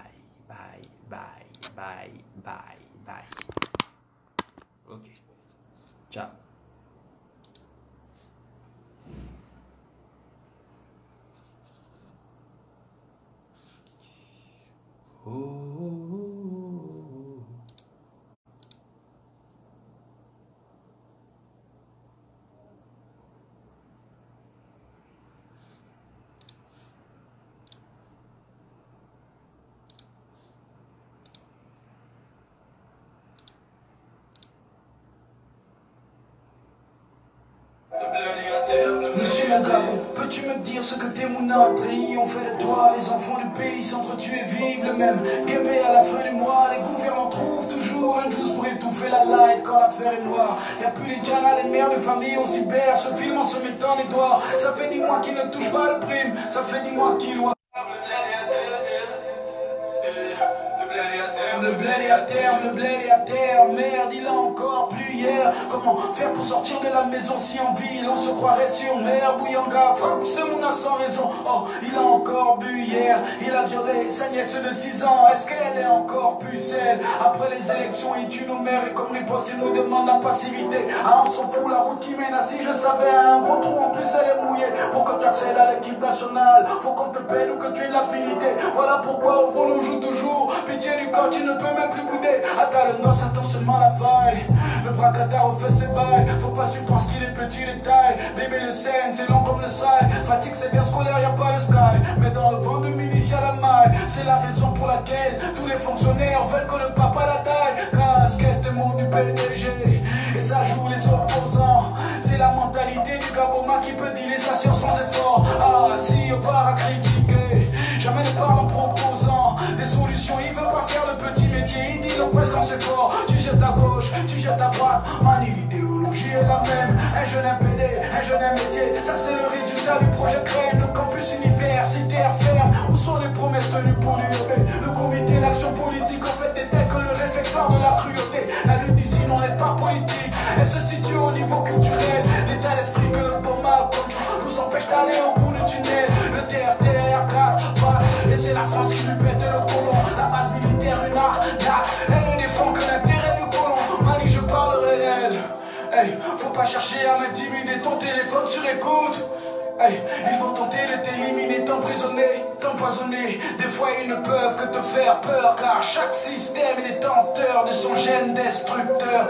bye, bye, bye, bye, bye. Ok. Ciao. Oh. Monsieur Mugabe, peux-tu me dire ce que tes mounins trahis ont fait de toi? Les enfants du pays s'entretuent et vivent le même guébé à la fin du mois. Les gouvernants trouvent toujours un juice pour étouffer la light quand l'affaire est noire. Y'a plus les Jana, les mères de famille, on cyber, se filme en se mettant les doigts. Ça fait 10 mois qu'ils ne touchent pas le prime, ça fait 10 mois qu'ils doivent. Le bled est à terre, le bled est à terre, merde, il a encore plu hier. Comment faire pour sortir de la maison si en ville on se croirait sur mer? Bouyanga frappe ce mouna sans raison. Oh, il a encore bu hier, il a violé sa nièce de 6 ans. Est-ce qu'elle est encore pucelle? Après les élections, il tue nos mères et comme riposte, il nous demande la passivité. Ah, on s'en fout, la route qui mène à si je savais un gros trou, en plus elle est mouillée. Pour que tu accèdes à l'équipe nationale, faut qu'on te paie ou que tu aies de l'affinité. Voilà pourquoi au fond nous joue toujours. Pitié du corps, tu ne peux même plus bouder. Attends le noce, attends seulement la faille. Le bracata refait ses bails. Faut pas tu penses qu'il est petit de taille. Bébé le scène, c'est long comme le sail. Fatigue c'est bien scolaire, y a pas le sky. Mais dans le vent de milice à la maille. C'est la raison pour laquelle tous les fonctionnaires veulent que le papa la taille. Casquette et monde du PDG. Et ça joue les opposants. C'est la mentalité du Gaboma qui peut dealer sa science sans effort. Ah si on part à critiquer, jamais ne parle en proposant des solutions. Il veut pas faire le petit métier, il dit le presque quand c'est fort. Tu jettes à gauche, tu jettes à droite. Mani, l'idéologie est la même. Un jeune MPD, un jeune métier. Ça c'est le résultat du projet Crème. Le campus universitaire ferme. Où sont les promesses tenues pour l'UEP? Le comité d'action politique en fait des têtes que le réfectoire de la cruauté. La lutte ici n'en est pas politique. Elle se situe au niveau culturel. L'état d'esprit que le bon mal nous empêche d'aller au bout du tunnel. Le TRTR 4 bat. Et c'est la France qui lui pète le colon. La base militaire, une arnaque. Elle ne défend que l'intérêt du colon. Mani, je parle réel. Hey, faut pas chercher à m'intimider, ton téléphone sur écoute. Hey, ils vont tenter de t'éliminer, t'emprisonner, t'empoisonner. Des fois ils ne peuvent que te faire peur, car chaque système est détenteur de son gène destructeur.